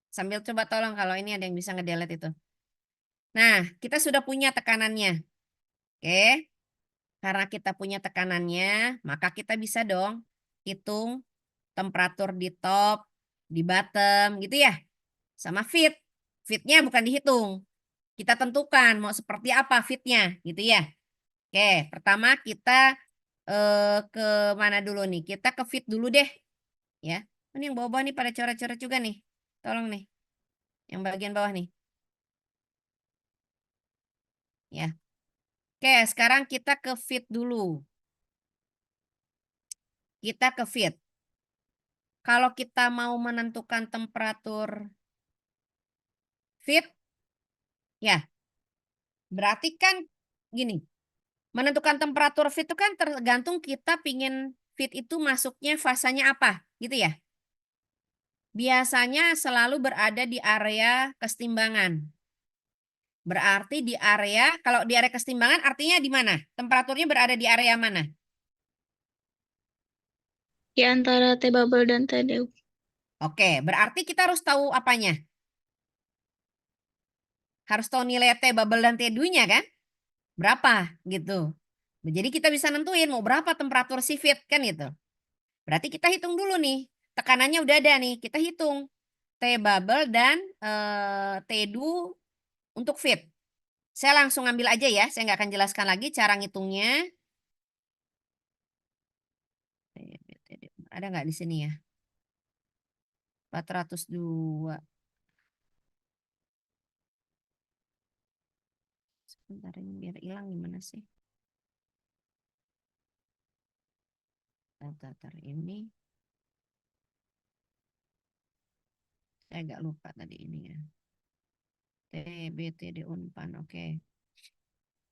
Sambil coba tolong kalau ini ada yang bisa ngedelete itu. Nah, kita sudah punya tekanannya. Oke. Karena kita punya tekanannya, maka kita bisa dong hitung temperatur di top, di bottom gitu ya. Sama fit. Fitnya bukan dihitung. Kita tentukan mau seperti apa fitnya gitu ya. Oke, pertama kita ke mana dulu nih? Kita ke fit dulu deh. Ya, ini yang bawah-bawah nih pada coret-coret juga nih. Tolong nih, yang bagian bawah nih. Ya, oke. Sekarang kita ke fit dulu. Kita ke fit. Kalau kita mau menentukan temperatur fit, ya, berarti kan gini. Menentukan temperatur fit itu kan tergantung kita pingin fit itu masuknya fasanya apa, gitu ya. Biasanya selalu berada di area kesetimbangan. Berarti di area, kalau di area kesetimbangan artinya di mana? Temperaturnya berada di area mana? Di antara T-bubble dan TDU. Oke, berarti kita harus tahu apanya? Harus tahu nilai T bubble dan T nya kan? Berapa gitu. Jadi kita bisa nentuin mau berapa temperatur si fit kan gitu. Berarti kita hitung dulu nih. Tekanannya udah ada nih. Kita hitung T bubble dan T untuk fit. Saya langsung ambil aja ya. Saya nggak akan jelaskan lagi cara ngitungnya. Ada nggak di sini ya? 402. Sebentar ini biar hilang gimana sih? Daftar ini. Saya agak lupa tadi ini ya. TBTD Unpan, oke.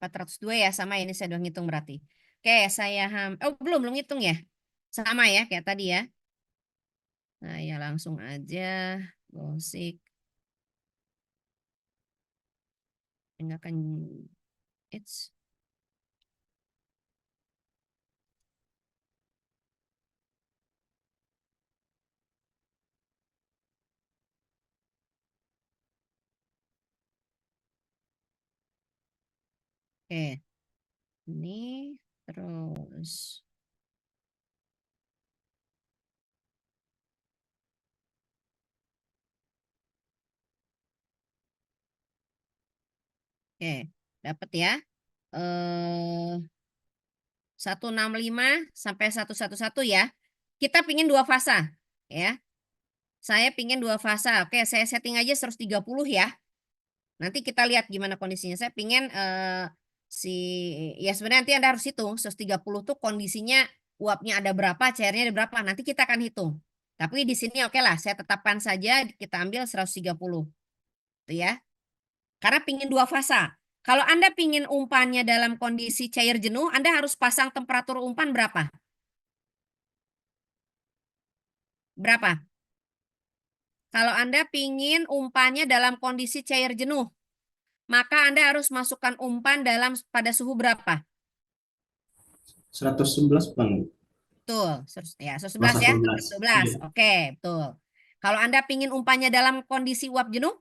402 ya, sama ini saya udah ngitung berarti. Oke, saya belum ngitung ya. Sama ya kayak tadi ya. Nah, ya langsung aja basic. Tinggalkan it's oke. Ini terus oke, dapat ya. 165 sampai 111 ya. Kita pingin dua fasa ya. Saya pingin dua fasa. Oke, saya setting aja 130 ya. Nanti kita lihat gimana kondisinya. Saya pingin ya sebenarnya nanti Anda harus hitung 130 tuh kondisinya uapnya ada berapa, cairnya ada berapa. Nanti kita akan hitung. Tapi di sini oke lah, saya tetapkan saja kita ambil 130. Tuh ya. Karena pingin dua fasa. Kalau Anda pingin umpannya dalam kondisi cair jenuh, Anda harus pasang temperatur umpan berapa? Berapa? Kalau Anda pingin umpannya dalam kondisi cair jenuh, maka Anda harus masukkan umpan pada suhu berapa? 111 Bang. Betul, ya 111 ya, 111. Iya. Oke, betul. Kalau Anda pingin umpannya dalam kondisi uap jenuh,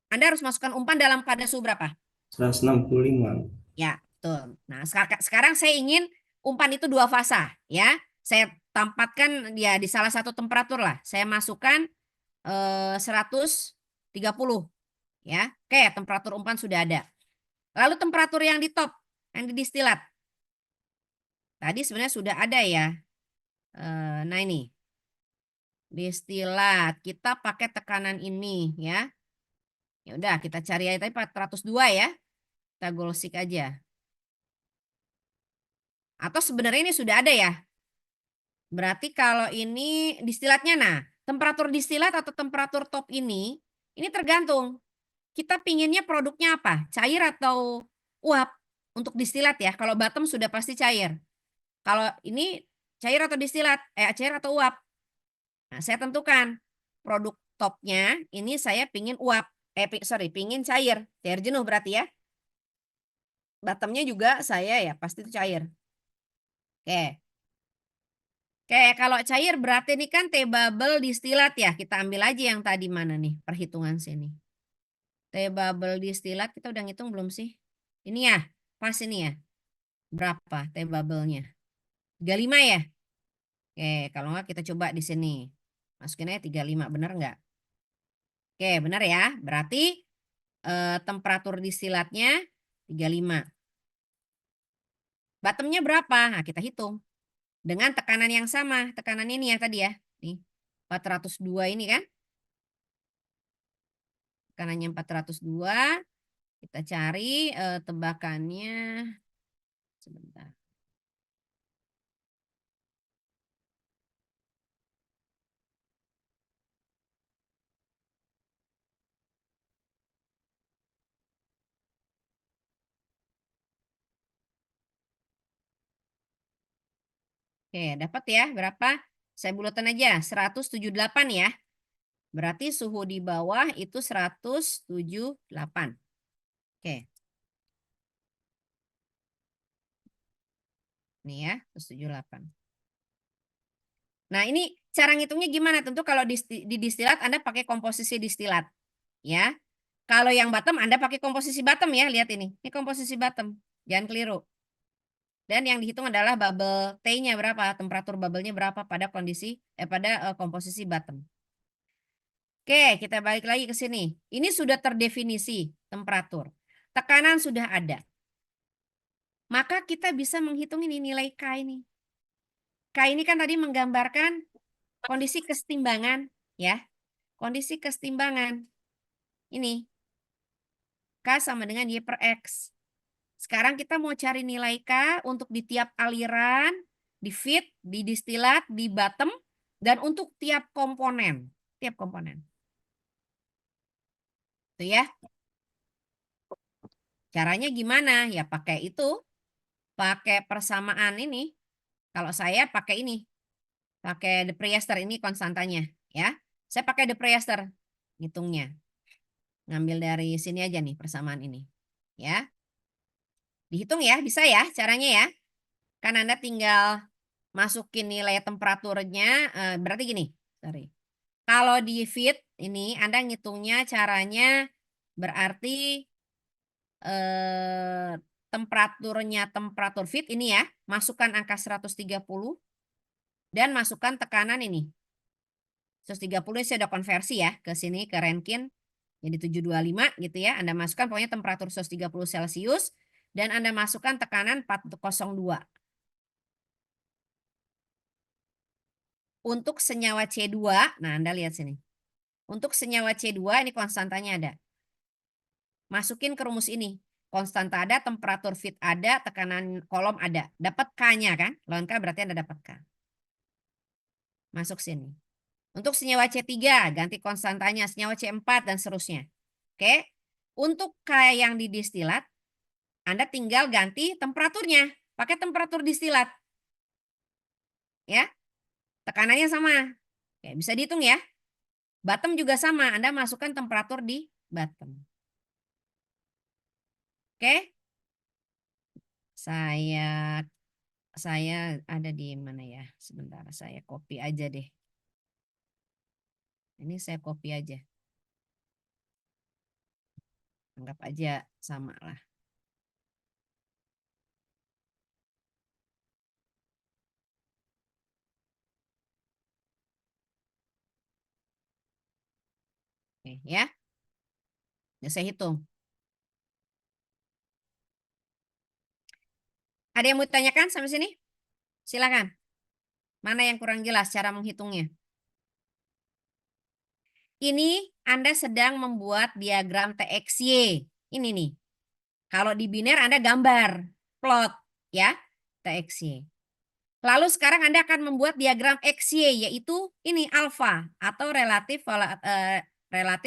Anda harus masukkan umpan pada suhu berapa? 165. Ya, betul. Nah, sekarang saya ingin umpan itu dua fasa, ya. Saya tempatkan dia di salah satu temperatur lah. Saya masukkan 130, ya. Oke, temperatur umpan sudah ada. Lalu temperatur yang di top, yang di distilat. Tadi sebenarnya sudah ada ya. Nah ini. Distilat. Kita pakai tekanan ini ya. Ya udah kita cari aja tadi 402 ya. Kita golsik aja. Atau sebenarnya ini sudah ada ya. Berarti kalau ini distilatnya, nah temperatur distilat atau temperatur top ini tergantung. Kita pinginnya produknya apa? Cair atau uap untuk distilat ya. Kalau bottom sudah pasti cair. Kalau ini cair atau distilat, cair atau uap. Nah, saya tentukan produk topnya ini saya pingin uap, pingin cair jenuh berarti ya. Bottomnya juga saya ya pasti itu cair. Oke. Oke, kalau cair berarti ini kan T-bubble distilat ya. Kita ambil aja yang tadi mana nih perhitungan sini. T-bubble distilat kita udah ngitung belum sih? Ini ya, pas ini ya. Berapa T-bubble-nya? 35 ya? Oke, kalau enggak kita coba di sini. Masukin aja 35, bener enggak? Oke, bener ya. Berarti temperatur distilatnya 35. Bottomnya berapa? Nah, kita hitung. Dengan tekanan yang sama. Tekanan ini ya tadi ya. Nih, 402 ini kan. Tekanannya 402. Kita cari tebakannya. Sebentar. Oke, dapat ya berapa? Saya bulatan aja, 178 ya. Berarti suhu di bawah itu 178. Oke. Nih ya, 178. Nah, ini cara ngitungnya gimana? Tentu kalau di distilat Anda pakai komposisi distilat. Ya. Kalau yang bottom Anda pakai komposisi bottom ya, lihat ini. Ini komposisi bottom. Jangan keliru. Dan yang dihitung adalah bubble T-nya berapa, temperatur bubble-nya berapa pada komposisi bottom. Oke, kita balik lagi ke sini. Ini sudah terdefinisi temperatur. Tekanan sudah ada. Maka kita bisa menghitung ini nilai K ini. K ini kan tadi menggambarkan kondisi kesetimbangan ya. Kondisi kesetimbangan. Ini. K sama dengan Y per X. Sekarang kita mau cari nilai K untuk di tiap aliran, di feed, di distilat, di bottom, dan untuk tiap komponen. Tiap komponen. Itu ya. Caranya gimana? Ya pakai itu. Pakai persamaan ini. Kalau saya pakai ini. Pakai De Priester, ini konstantanya ya. Saya pakai De Priester ngitungnya. Ngambil dari sini aja nih persamaan ini. Ya. Dihitung ya, bisa ya caranya ya. Kan Anda tinggal masukin nilai temperaturnya, berarti gini, sorry. Kalau di feet ini Anda ngitungnya caranya berarti temperatur feet ini ya, masukkan angka 130 dan masukkan tekanan ini. 130 saya udah konversi ya ke sini ke Rankine jadi 725 gitu ya. Anda masukkan pokoknya temperatur 130 Celcius dan Anda masukkan tekanan 402. Untuk senyawa C2, nah Anda lihat sini. Untuk senyawa C2 ini konstantanya ada. Masukin ke rumus ini. Konstanta ada, temperatur feet ada, tekanan kolom ada. Dapat K-nya kan? Lawan K berarti Anda dapat K. Masuk sini. Untuk senyawa C3, ganti konstantanya. Senyawa C4 dan seterusnya. Oke. Untuk K yang di distilat, Anda tinggal ganti temperaturnya. Pakai temperatur distilat. Ya. Tekanannya sama. Oke, bisa dihitung ya. Bottom juga sama. Anda masukkan temperatur di bottom. Oke. Saya ada di mana ya? Sebentar, saya copy aja deh. Ini saya copy aja. Anggap aja sama lah. Oke, ya. Udah saya hitung. Ada yang mau ditanyakan sampai sini? Silakan. Mana yang kurang jelas cara menghitungnya? Ini Anda sedang membuat diagram TXY. Ini nih. Kalau di biner Anda gambar, plot ya, TXY. Lalu sekarang Anda akan membuat diagram XY, yaitu ini alfa atau relative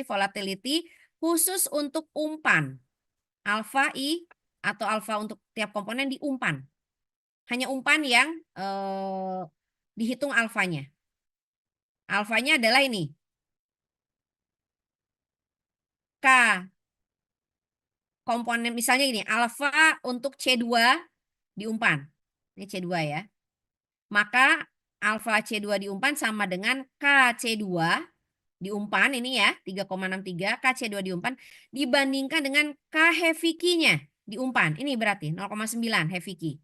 volatility khusus untuk umpan. Alfa I atau alfa untuk tiap komponen di umpan. Hanya umpan yang dihitung alfanya. Alfanya adalah ini. K komponen misalnya ini alfa untuk C2 di umpan. Ini C2 ya. Maka alfa C2 di umpan sama dengan KC2 di umpan ini ya 3,63 KC2 di umpan dibandingkan dengan K heavy key-nya di umpan. Ini berarti 0,9 heavy key.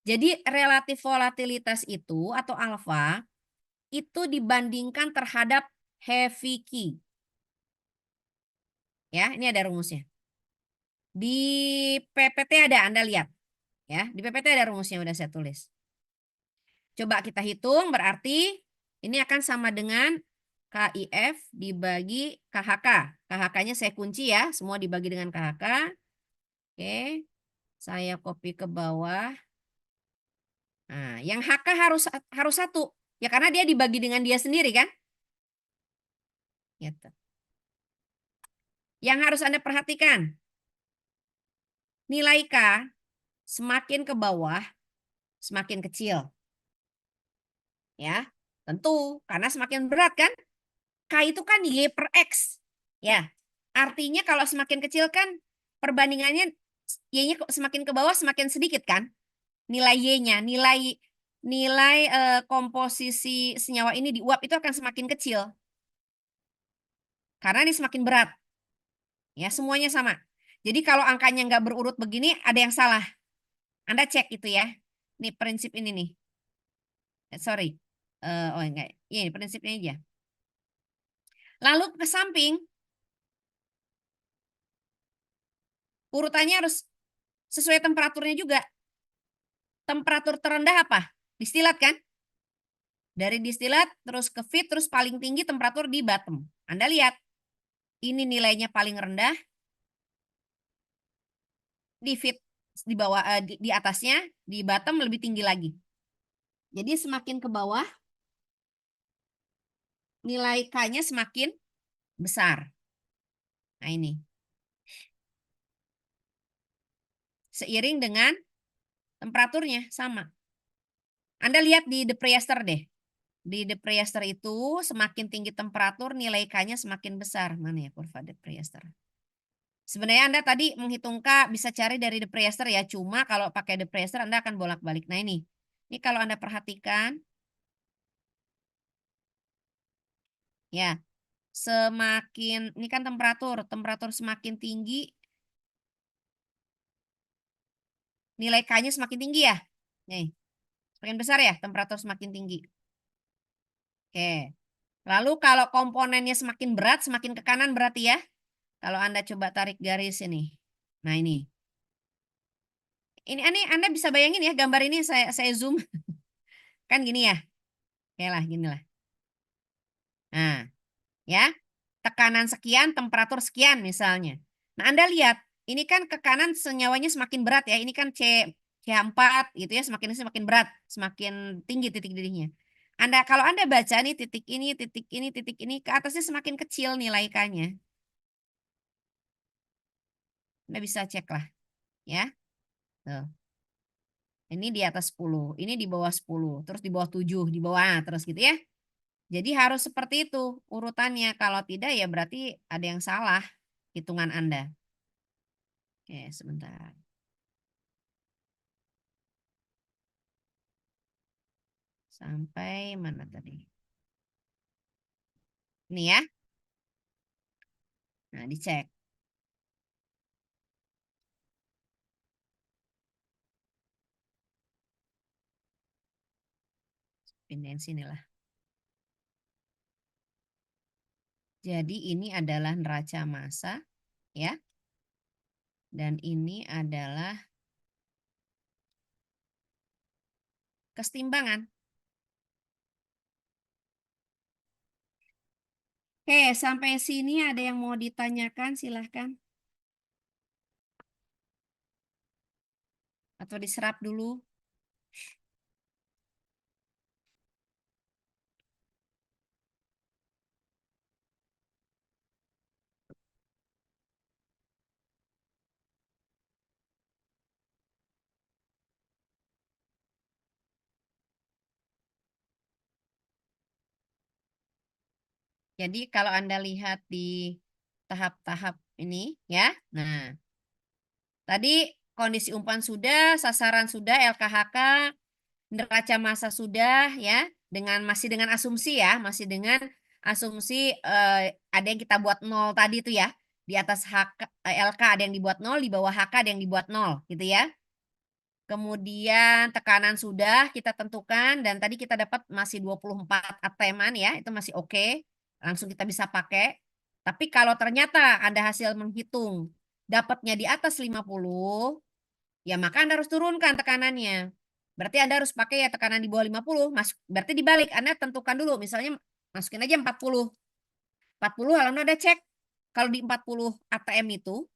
Jadi relatif volatilitas itu atau alfa itu dibandingkan terhadap heavy key. Ya, ini ada rumusnya. Di PPT ada, Anda lihat. Ya, di PPT ada rumusnya udah saya tulis. Coba kita hitung berarti ini akan sama dengan KIF dibagi KHK. KHK-nya saya kunci ya, semua dibagi dengan KHK. Oke. Saya copy ke bawah. Nah, yang HK harus satu. Ya karena dia dibagi dengan dia sendiri kan? Gitu. Yang harus Anda perhatikan. Nilai K semakin ke bawah, semakin kecil. Ya, tentu karena semakin berat kan? K itu kan Y per X. Ya, artinya kalau semakin kecil kan perbandingannya Y-nya semakin ke bawah semakin sedikit kan? Nilai Y-nya, nilai komposisi senyawa ini di uap itu akan semakin kecil. Karena ini semakin berat. Ya, semuanya sama. Jadi kalau angkanya nggak berurut begini, ada yang salah. Anda cek itu ya. Ini prinsip ini nih. Sorry. Oh enggak. Ini prinsipnya aja. Lalu ke samping, urutannya harus sesuai temperaturnya juga. Temperatur terendah apa? Distilat kan? Dari distilat terus ke feed, terus paling tinggi temperatur di bottom. Anda lihat. Ini nilainya paling rendah. Di feed di bawah di atasnya, di bottom lebih tinggi lagi. Jadi semakin ke bawah nilai K-nya semakin besar. Nah ini. Seiring dengan temperaturnya sama. Anda lihat di De Priester deh. Di depriester itu semakin tinggi temperatur nilai K-nya semakin besar. Mana ya kurva depriester? Sebenarnya Anda tadi menghitung K bisa cari dari depriester ya. Cuma kalau pakai depriester Anda akan bolak-balik. Nah ini. Ini kalau Anda perhatikan. Ya. Semakin, ini kan temperatur semakin tinggi, nilai K-nya semakin tinggi ya. Nih, semakin besar ya, temperatur semakin tinggi. Oke. Lalu kalau komponennya semakin berat, semakin ke kanan berarti ya. Kalau Anda coba tarik garis ini. Nah ini. Ini Anda bisa bayangin ya, gambar ini saya zoom. Kan gini ya. Oke lah, gini lah. Nah, ya. Tekanan sekian, temperatur sekian misalnya. Nah, Anda lihat, ini kan ke kanan senyawanya semakin berat ya. Ini kan CH4 gitu ya, semakin berat, semakin tinggi titik didihnya. Kalau Anda baca nih titik ini, titik ini, titik ini, ke atasnya semakin kecil nilai K-nya. Anda bisa cek lah, ya. Tuh. Ini di atas 10, ini di bawah 10, terus di bawah 7, di bawah terus gitu ya. Jadi harus seperti itu urutannya. Kalau tidak ya berarti ada yang salah hitungan Anda. Oke, sebentar. Sampai mana tadi? Ini ya. Nah, dicek. Pindahin sini lah. Jadi ini adalah neraca massa, ya. Dan ini adalah kesetimbangan. Oke, sampai sini ada yang mau ditanyakan, silahkan. Atau diserap dulu. Jadi kalau Anda lihat di tahap-tahap ini, ya. Nah, tadi kondisi umpan sudah, sasaran sudah, LKHK, neraca massa sudah ya, masih dengan asumsi ya, masih dengan asumsi ada yang kita buat nol tadi itu ya. Di atas LK ada yang dibuat nol, di bawah HK ada yang dibuat nol gitu ya. Kemudian tekanan sudah kita tentukan dan tadi kita dapat masih 24 ateman ya, itu masih oke. Langsung kita bisa pakai. Tapi kalau ternyata Anda hasil menghitung dapatnya di atas 50, ya maka Anda harus turunkan tekanannya. Berarti Anda harus pakai ya tekanan di bawah 50. Berarti dibalik, Anda tentukan dulu. Misalnya masukin aja 40. 40 lalu Anda cek. Kalau di 40 atm itu,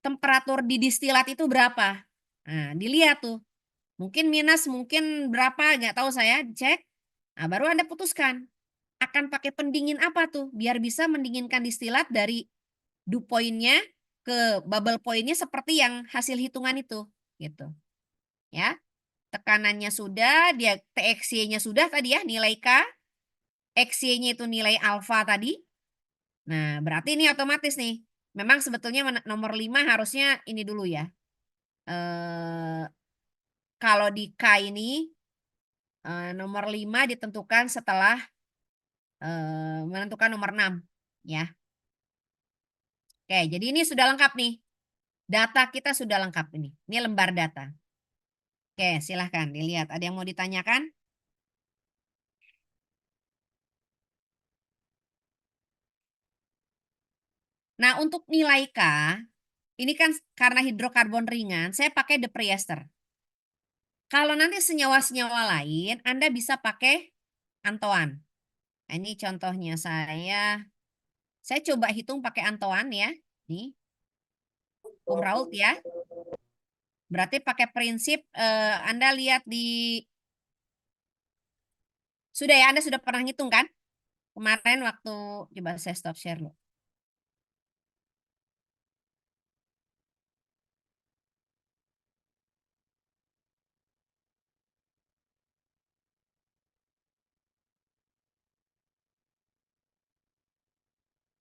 temperatur di distilat itu berapa? Nah, dilihat tuh. Mungkin minus, mungkin berapa, nggak tahu saya, cek. Nah, baru Anda putuskan. Akan pakai pendingin apa tuh? Biar bisa mendinginkan distilat dari dew point-nya ke bubble point-nya seperti yang hasil hitungan itu. Gitu. Ya. Tekanannya sudah, dia TXY-nya sudah tadi ya, nilai K. XY-nya itu nilai alfa tadi. Nah, berarti ini otomatis nih. Memang sebetulnya nomor 5 harusnya ini dulu ya. Kalau di K ini, nomor 5 ditentukan setelah menentukan nomor 6. Ya. Oke, jadi ini sudah lengkap nih. Data kita sudah lengkap ini. Ini lembar data. Oke, silahkan dilihat. Ada yang mau ditanyakan? Nah, untuk nilai K, ini kan karena hidrokarbon ringan, saya pakai depriester. Kalau nanti senyawa-senyawa lain, Anda bisa pakai antoan. Nah, ini contohnya saya coba hitung pakai antoan ya. Nih, Rault ya. Berarti pakai prinsip, Anda lihat sudah ya, Anda sudah pernah ngitung kan? Kemarin waktu, coba saya stop share loh.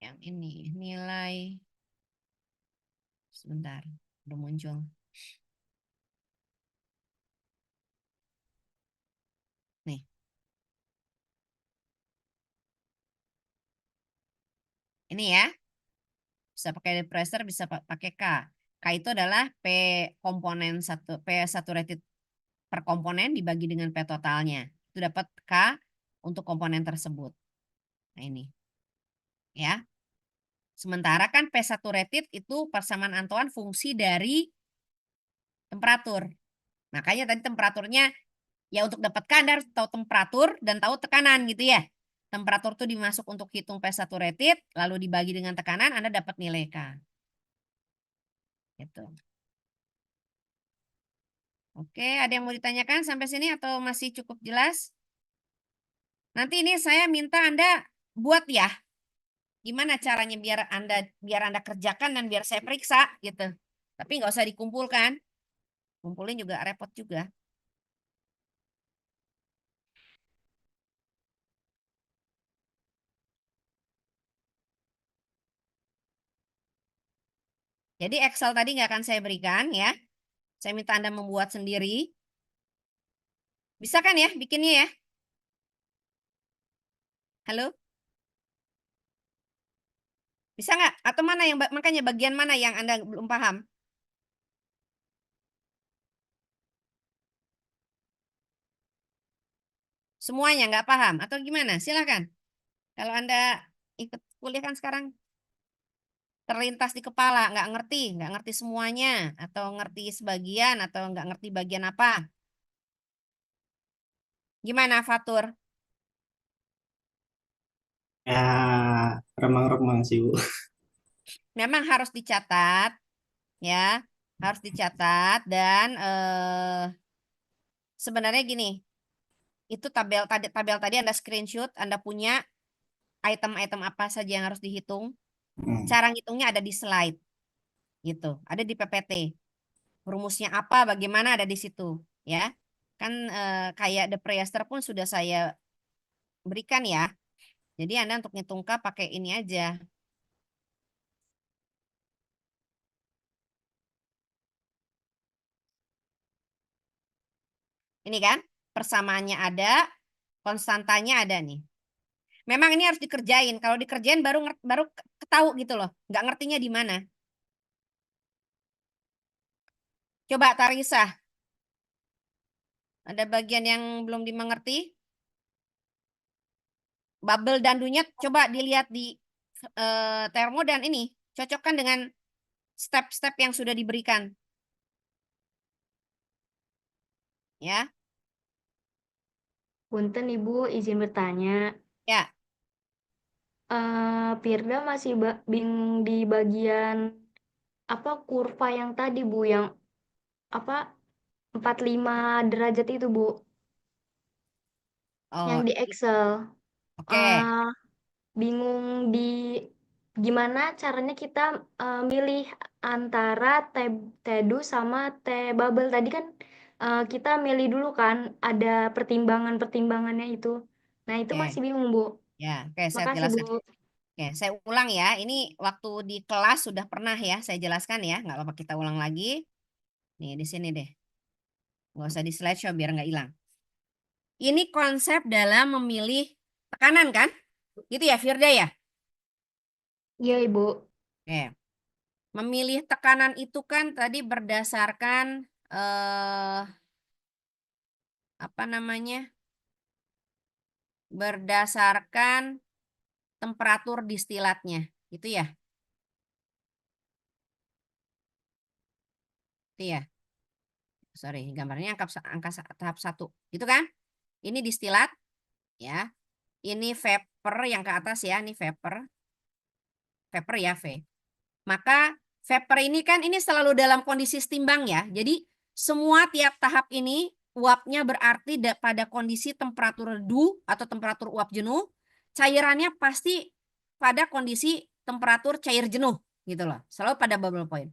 Yang ini nilai, sebentar, udah muncul. Nih. Ini ya. Bisa pakai depressor, bisa pakai K. K itu adalah P komponen satu, P saturated per komponen dibagi dengan P totalnya. Itu dapat K untuk komponen tersebut. Nah ini. Ya. Sementara kan P saturated itu persamaan Antoine fungsi dari temperatur. Makanya tadi temperaturnya, ya untuk dapat K Anda harus tahu temperatur dan tahu tekanan gitu ya. Temperatur itu dimasuk untuk hitung P saturated, lalu dibagi dengan tekanan, Anda dapat nilai K. Gitu. Oke, ada yang mau ditanyakan sampai sini atau masih cukup jelas? Nanti ini saya minta Anda buat ya. Gimana caranya biar Anda kerjakan dan biar saya periksa gitu. Tapi nggak usah dikumpulkan. Kumpulin juga repot juga. Jadi Excel tadi nggak akan saya berikan ya. Saya minta Anda membuat sendiri. Bisa kan ya bikinnya ya? Halo? Bisa nggak? Atau mana yang makanya bagian mana yang Anda belum paham? Semuanya nggak paham atau gimana? Silakan. Kalau Anda ikut kuliah kan sekarang terlintas di kepala, nggak ngerti semuanya, atau ngerti sebagian, atau nggak ngerti bagian apa. Gimana, Fatur? Ya, remang-remang sih, Bu. Memang harus dicatat, ya, harus dicatat dan sebenarnya gini, itu tabel tadi Anda screenshot, Anda punya item-item apa saja yang harus dihitung. Cara ngitungnya ada di slide, gitu, ada di PPT. Rumusnya apa, bagaimana ada di situ, ya. Kan kayak The Priester pun sudah saya berikan ya. Jadi Anda untuk ngitung K pakai ini aja. Ini kan persamaannya ada, konstantanya ada nih. Memang ini harus dikerjain. Kalau dikerjain baru ketahu gitu loh. Nggak ngertinya di mana. Coba Tarisa. Ada bagian yang belum dimengerti? Bubble dan dunyat coba dilihat di termo dan ini. Cocokkan dengan step-step yang sudah diberikan. Ya. Punten Ibu, izin bertanya. Ya. Firda masih bingung di bagian apa kurva yang tadi Bu, yang apa 45 derajat itu Bu, yang Oh, di Excel. oke. Bingung di gimana caranya kita milih antara tedu sama teh bubble tadi kan, kita milih dulu kan ada pertimbangannya itu. Nah itu Oke. masih bingung Bu. Ya, oke, saya Makasih jelaskan. Bu. Oke, saya ulang ya. Ini waktu di kelas sudah pernah ya saya jelaskan ya. Nggak apa-apa kita ulang lagi. Nih di sini deh. Nggak usah di slideshow biar nggak hilang. Ini konsep dalam memilih tekanan kan? Gitu ya Firda ya? Iya Ibu. Oke. Memilih tekanan itu kan tadi berdasarkan apa namanya? Berdasarkan temperatur distilatnya. Gitu ya? Itu ya. Sorry, gambarnya angka tahap 1. Gitu kan? Ini distilat ya. Ini vapor yang ke atas ya, ini vapor. Vapor ya, V. Maka vapor ini kan ini selalu dalam kondisi setimbang ya. Jadi semua tiap tahap ini uapnya berarti pada kondisi temperatur dew atau temperatur uap jenuh, cairannya pasti pada kondisi temperatur cair jenuh gitu loh. Selalu pada bubble point.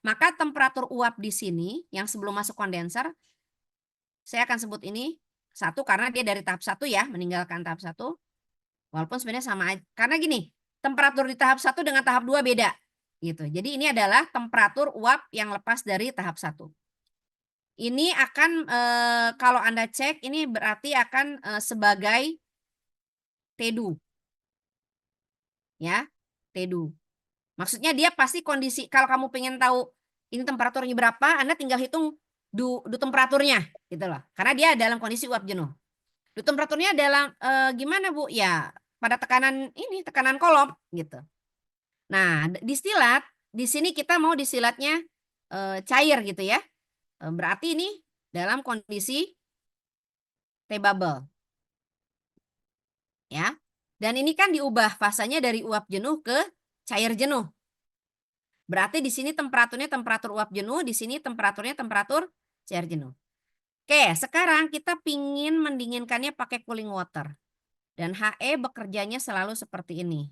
Maka temperatur uap di sini yang sebelum masuk kondenser, saya akan sebut ini 1 karena dia dari tahap 1 ya, meninggalkan tahap 1. Walaupun sebenarnya sama aja. Karena gini, temperatur di tahap 1 dengan tahap 2 beda. Gitu. Jadi ini adalah temperatur uap yang lepas dari tahap 1. Ini akan kalau Anda cek ini berarti akan sebagai tedu. Ya, tedu. Maksudnya dia pasti kondisi, kalau kamu pengen tahu ini temperaturnya berapa, Anda tinggal hitung du temperaturnya gitu loh. Karena dia dalam kondisi uap jenuh. Du temperaturnya dalam gimana Bu? Ya, pada tekanan ini, tekanan kolom gitu. Nah, distilat di sini kita mau distilatnya cair gitu ya. Berarti ini dalam kondisi T-bubble. Ya. Dan ini kan diubah fasanya dari uap jenuh ke cair jenuh. Berarti di sini temperaturnya temperatur uap jenuh, di sini temperaturnya temperatur cair jenuh. Oke, sekarang kita pingin mendinginkannya pakai cooling water. Dan HE bekerjanya selalu seperti ini.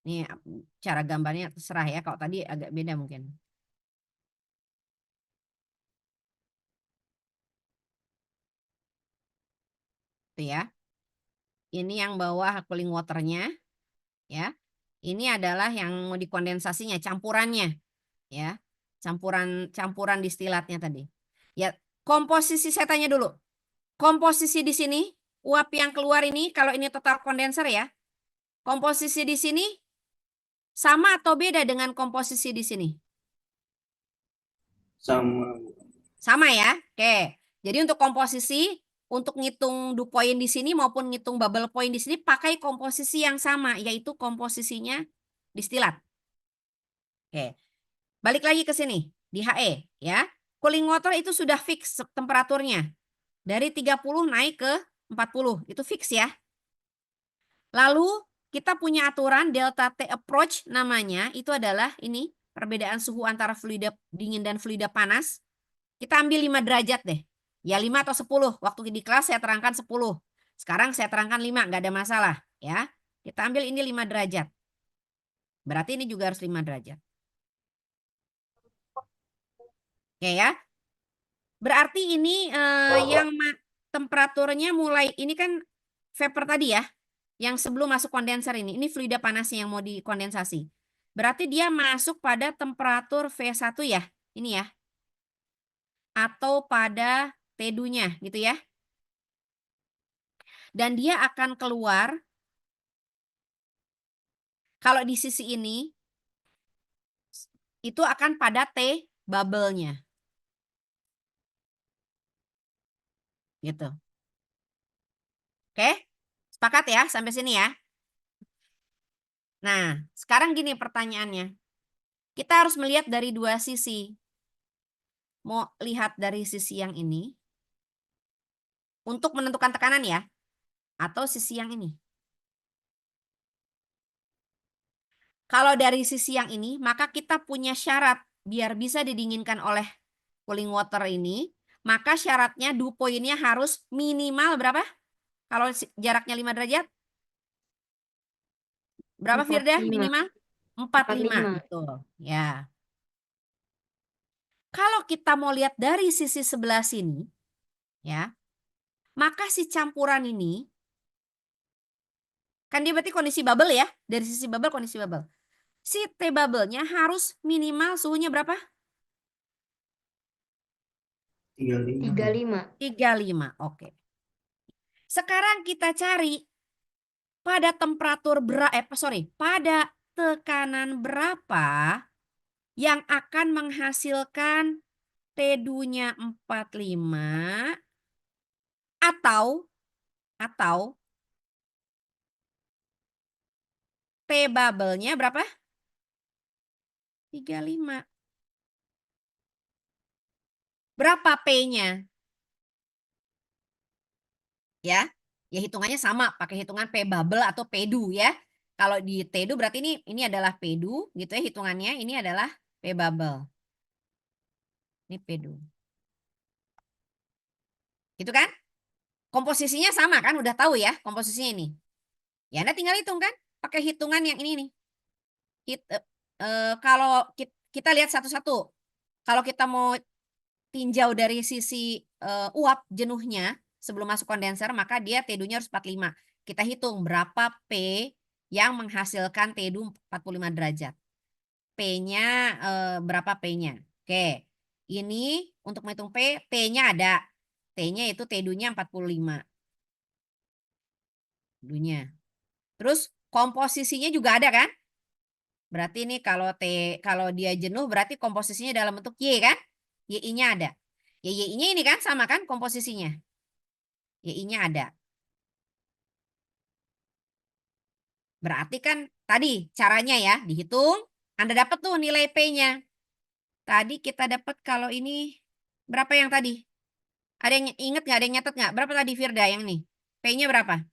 Ini cara gambarnya terserah ya, kalau tadi agak beda mungkin. Itu ya. Ini yang bawah cooling waternya, ya. Ini adalah yang mau dikondensasinya, campurannya, ya. Campuran distilatnya tadi. Ya, komposisi saya tanya dulu. Komposisi di sini, uap yang keluar ini, kalau ini total kondenser ya, komposisi di sini sama atau beda dengan komposisi di sini? Sama. Sama ya. Oke. Jadi untuk komposisi, untuk ngitung dew point di sini maupun ngitung bubble point di sini pakai komposisi yang sama, yaitu komposisinya distilat. Oke. Balik lagi ke sini di HE ya. Cooling water itu sudah fix temperaturnya. Dari 30 naik ke 40, itu fix ya. Lalu kita punya aturan delta T approach namanya, itu adalah ini perbedaan suhu antara fluida dingin dan fluida panas. Kita ambil 5 derajat deh. Ya 5 atau 10. Waktu di kelas saya terangkan 10. Sekarang saya terangkan 5, nggak ada masalah. Ya. Kita ambil ini 5 derajat. Berarti ini juga harus 5 derajat. Oke ya. Berarti ini yang temperaturnya mulai, ini kan vapor tadi ya. Yang sebelum masuk kondenser ini fluida panasnya yang mau dikondensasi. Berarti dia masuk pada temperatur V1 ya. Ini ya. Atau pada T2-nya gitu ya. Dan dia akan keluar kalau di sisi ini itu akan pada T bubble-nya. Gitu. Oke? Sepakat ya sampai sini ya? Nah, sekarang gini pertanyaannya. Kita harus melihat dari dua sisi. Mau lihat dari sisi yang ini untuk menentukan tekanan ya, atau sisi yang ini. Kalau dari sisi yang ini, maka kita punya syarat biar bisa didinginkan oleh cooling water ini, maka syaratnya dew point-nya harus minimal berapa? Kalau jaraknya 5 derajat? Berapa Firda 45. minimal? 45. Betul. Ya. Kalau kita mau lihat dari sisi sebelah sini, ya, maka si campuran ini, kan dia berarti kondisi bubble ya, dari sisi bubble kondisi bubble. Si T bubble-nya harus minimal suhunya berapa? 35. 35, oke. Sekarang kita cari pada temperatur pada tekanan berapa yang akan menghasilkan T2-nya 45 atau T bubble-nya berapa? 35. Berapa P-nya? Ya, hitungannya sama, pakai hitungan P bubble atau P2 ya. Kalau di T2 berarti ini adalah P2 gitu ya hitungannya, ini adalah P bubble. Ini P2. Gitu kan? Komposisinya sama kan, udah tahu ya komposisinya ini. Ya Anda tinggal hitung kan, pakai hitungan yang ini nih. Kalau kita lihat satu-satu. Kalau kita mau tinjau dari sisi uap jenuhnya sebelum masuk kondenser, maka dia T2-nya harus 45. kita hitung berapa P yang menghasilkan tedu 45 derajat. P-nya berapa P-nya? Oke. Ini untuk menghitung P, T-nya ada. T-nya itu tedunya 45. Tedunya. Terus komposisinya juga ada kan? Berarti ini kalau dia jenuh berarti komposisinya dalam bentuk Y kan? YI-nya ada. Ya YI-nya ini kan sama kan komposisinya? YI-nya ada. Berarti kan tadi caranya ya dihitung, Anda dapat tuh nilai P-nya. Tadi kita dapat kalau ini berapa yang tadi? Ada yang ingat nggak? Ada yang nyatet nggak? Berapa tadi Firda yang nih? P-nya berapa?